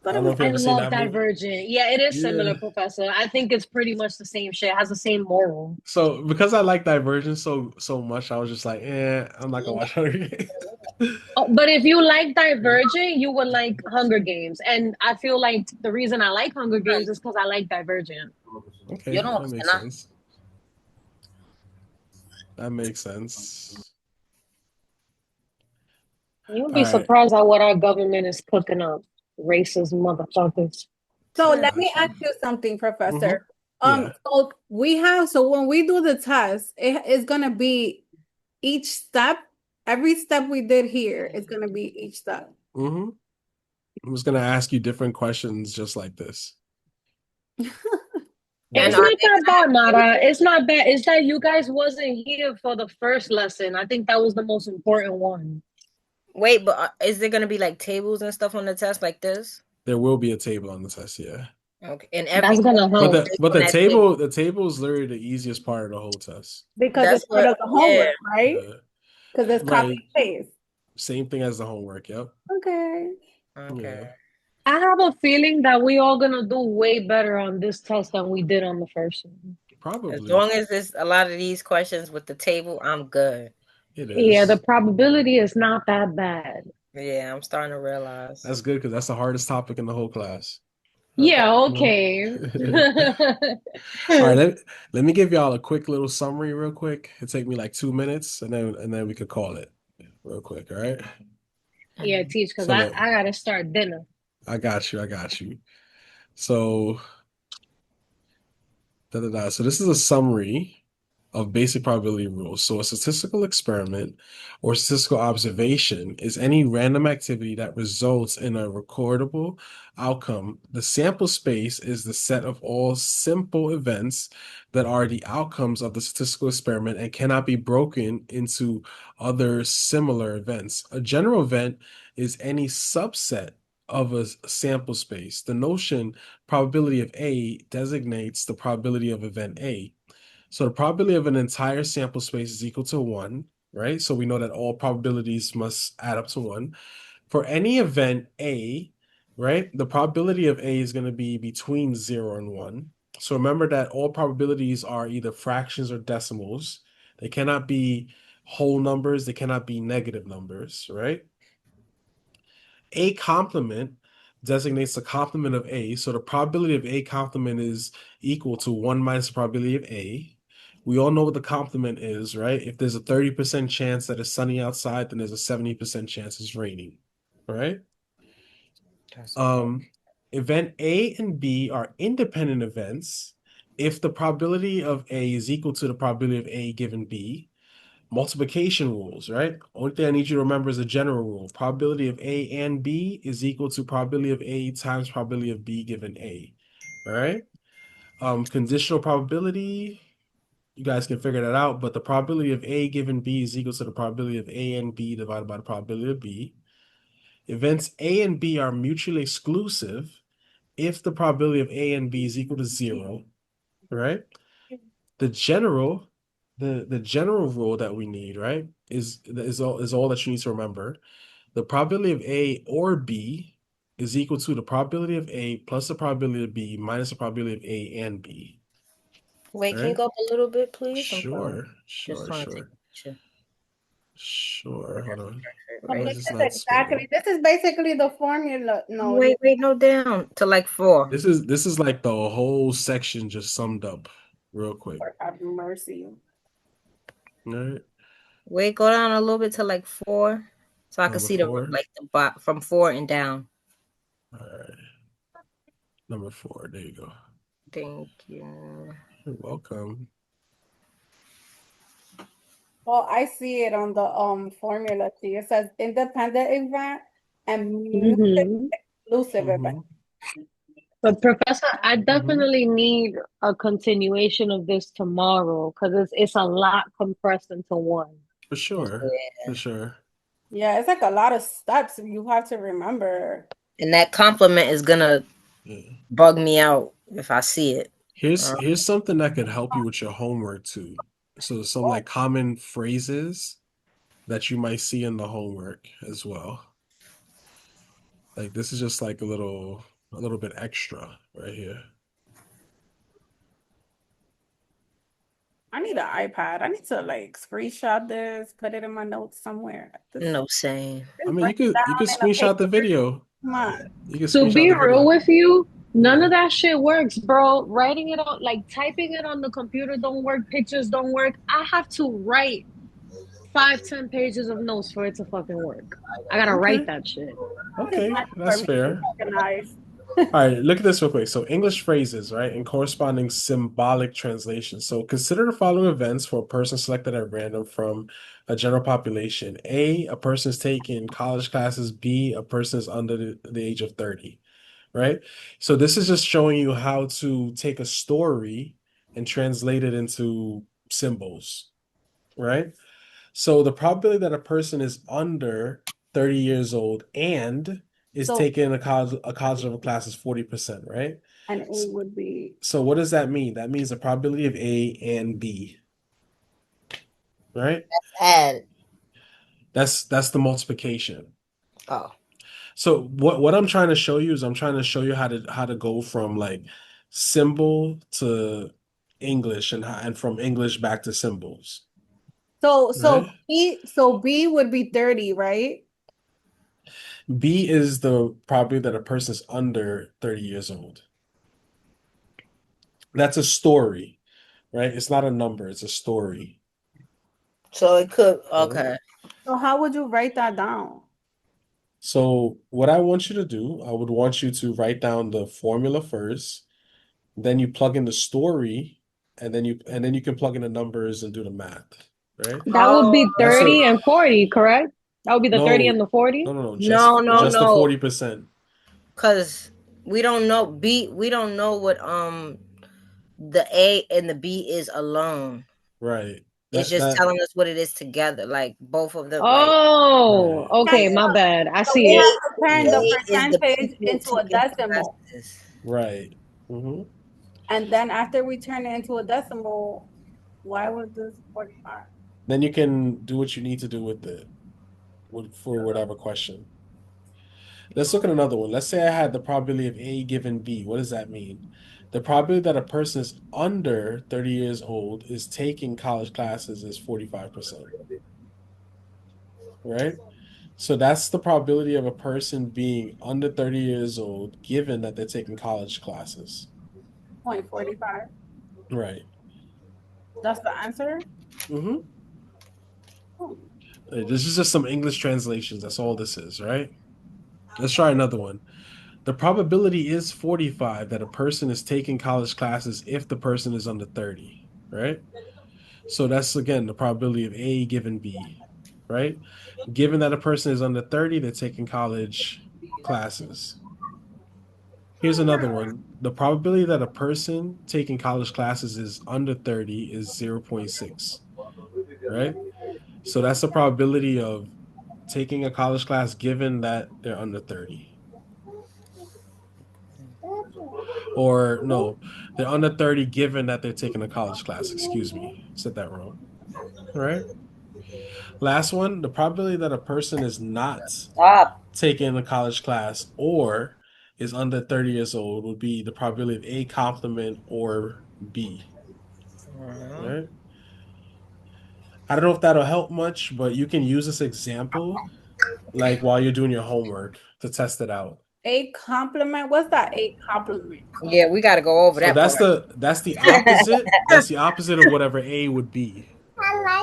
I don't know if you I ever seen love that movie. Divergent. Yeah, it is Yeah. similar, Professor. I think it's pretty much the same shit. It has the same moral. So because I like Divergent so much, I was just like, I'm not gonna watch Hunger Games. Oh, but if you like Divergent, you would like Hunger Games. And I feel like the reason I like Hunger Games is because I like Divergent. Yo Okay, no that makes cena. sense. That makes sense. You'll All be right, surprised at what our government is cooking up. Racist motherfuckers. So I let got me you. ask you something, Professor. Yeah. So when we do the test, it is gonna be each step. Every step we did here is gonna be each step. hmm I'm just gonna ask you different questions just like this. And It's Yeah. are not they that bad, gonna Nara. It's not bad. It's that you guys wasn't here for the first lesson. I think that was the most important one. wait? But is there gonna be like tables and stuff on the test like this? There will be a table on the test, yeah. Okay, and every That's gonna question But help. the based but on the that table. table is literally the easiest part of the whole test. Because That's it's part what. of the Yeah. homework, right? Yeah. Because it's copy Right. and paste. Same thing as the homework, yep. Okay. Okay. Yeah. I have a feeling that we all gonna do way better on this test than we did on the first one. As Probably. long as it's a lot of these questions with the table, I'm good. It Yeah, the is. probability is not that bad. Yeah, I'm starting to realize. That's good because that's the hardest topic in the whole class. Okay. Yeah, Mhm. okay. All right, let me give y'all a quick little summary real quick. It'll take me like 2 minutes and then we could call it real quick, all right? Yeah, teach, because So I, look, I gotta start dinner. I got you, I got you. So So this is a summary of basic probability rules. So a statistical experiment or statistical observation is any random activity that results in a recordable outcome. The sample space is the set of all simple events that are the outcomes of the statistical experiment and cannot be broken into other similar events. A general event is any subset of a sample space. The notion probability of A designates the probability of event A. So the probability of an entire sample space is equal to 1, right? So we know that all probabilities must add up to 1. For any event A, right, the probability of A is going to be between 0 and 1. So remember that all probabilities are either fractions or decimals. They cannot be whole numbers, they cannot be negative numbers, right? A complement designates the complement of A. So the probability of A complement is equal to 1 minus the probability of A. We all know what the complement is, right? If there's a 30% chance that it's sunny outside, then there's a 70% chance it's raining, right? That's okay. Event A and B are independent events if the probability of A is equal to the probability of A given B. Multiplication rules, right? Only thing I need you to remember is a general rule. Probability of A and B is equal to probability of A times probability of B given A. All right. Conditional probability, you guys can figure that out, but the probability of A given B is equal to the probability of A and B divided by the probability of B. Events A and B are mutually exclusive if the probability of A and B is equal to 0, right? The general the general rule that we need, right, is all that you need to remember. The probability of A or B is equal to the probability of A plus the probability of B minus the probability of A and B. Wait, All can you right? go up a little bit, please? I'm sorry. Sure, Just sure, trying to take sure, a picture. sure. Hold on. So Why Right. is this this is not exactly spinning? this is basically the formula. No, Wait, no, down to like 4. This is like the whole section just summed up real quick. Lord have mercy. All right. Wait, go down a little bit to like 4, so I can Number see the four. like the bot from 4 and down. All right. Number four. There you go. Thank you. You're welcome. Well, I see it on the formula sheet. It says independent event and mutually Mm-hmm. exclusive event. But Professor, I Mm-hmm. definitely need a continuation of this tomorrow because it's a lot compressed into one. For sure. For sure. Yeah, it's like a lot of steps you have to remember. And that compliment is gonna Yeah. bug me out if I see it. Here's something that could help you with your homework too. So some like common phrases that you might see in the homework as well. Like this is just like a little bit extra right here. I need an iPad. I need to like screenshot this, put it in my notes somewhere. No saying. I Just mean, break it you could down in a screenshot the paper. video. Come on. You can To screenshot be the real video. with you, none Yeah. of that shit works, bro. Writing it on, like typing it on the computer don't work, pictures don't work. I have to write 5, 10 pages of notes for it to fucking work. I gotta write Okay. that shit. Okay. For That's me to fair. organize. All right, look at this real quick. So English phrases, right, and corresponding symbolic translation. So consider the following events for a person selected at random from a general population. A person is taking college classes. B, a person is under the age of 30, right? So this is just showing you how to take a story and translate it into symbols, right? So the probability that a person is under 30 years old and is So taking a college level class is 40%, right? an A would be So what does that mean? That means the probability of A and B, right? Add. That's the multiplication. Oh. So what I'm trying to show you is I'm trying to show you how to go from like symbol to English and from English back to symbols, right? B would be 30, right? B is the probability that a person is under 30 years old. That's a story, right? It's not a number, it's a story. So it could Right? okay. So how would you write that down? So what I want you to do, I would want you to write down the formula first, then you plug in the story, and then you can plug in the numbers and do the math, right? That would Oh be That's a 30 and 40, correct? That would be the 30 and no, the 40. no, no no just the no 40%. because we don't know what the A and the B is alone. Right. It's just That telling us what it is together, like both of them, like Oh, right. Yeah, okay, my bad. I so see we it. have to turn the A is the percentage people into a taking decimal. classes. Right. Hmm. And then after we turn it into a decimal, why was this 45? Then you can do what you need to do with it for whatever question. Let's look at another one. Let's say I had the probability of A given B. What does that mean? The probability that a person is under 30 years old is taking college classes is 45%, right? So that's the probability of a person being under 30 years old given that they're taking college classes. 0.45. Right. That's the answer? Hmm. Hmm. This is just some English translations. That's all this is, right? Let's try another one. The probability is 45 that a person is taking college classes if the person is under 30, right? So that's again the probability of A given B, right? Given that a person is under 30, they're taking college classes. Here's another one. The probability that a person taking college classes is under 30 is 0.6, right? So that's the probability of taking a college class given that they're under 30. Or no, they're under 30 given that they're taking a college class. Excuse me. Said that wrong. All right. Last one, the probability that a person is not Stop. taking a college class or is under 30 years old would be the probability of A complement or B. All Mhm. right. I don't know if that'll help much, but you can use this example like while you're doing your homework to test it out. A compliment? What's that A compliment? Yeah, we got to go over So that part. that's the opposite. That's the opposite of whatever A would be.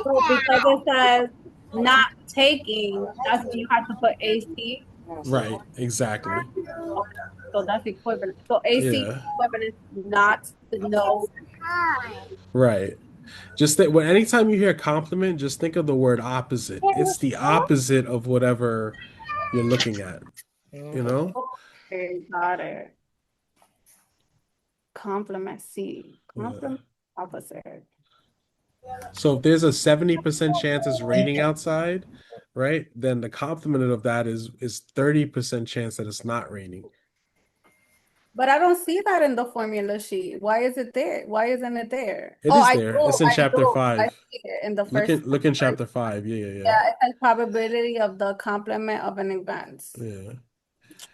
So because it says not taking, that's when you have to put AC. Right, exactly. Okay, so that's equivalent. So AC Yeah. equivalent is not to no. Right. Just think when anytime you hear compliment, just think of the word opposite. It's the opposite of whatever you're looking at, you know? Okay, got it. Compliment C. Yeah. Compliment opposite. So if there's a 70% chance it's raining outside, right? Then the complement of that is 30% chance that it's not raining. But I don't see that in the formula sheet. Why is it there? Why isn't it there? It Oh, is I there. do. It's in I chapter do. I 5. see it in the Look first. in look in chapter 5. Yeah, yeah, Yeah, it says probability of the complement of an event. yeah. Yeah.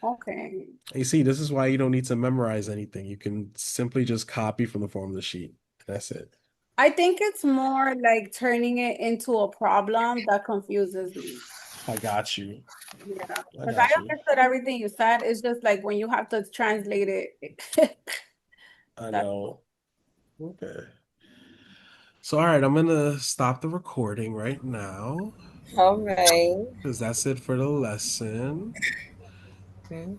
Okay. You see, this is why you don't need to memorize anything. You can simply just copy from the formula sheet. That's it. I think it's more like turning it into a problem that confuses me. I got you. Yeah, I because I got you. understood everything you said. It's just like when you have to translate it. I That know. Okay. So, all right, I'm gonna stop the recording right now All right. because that's it for the lesson. Mhm.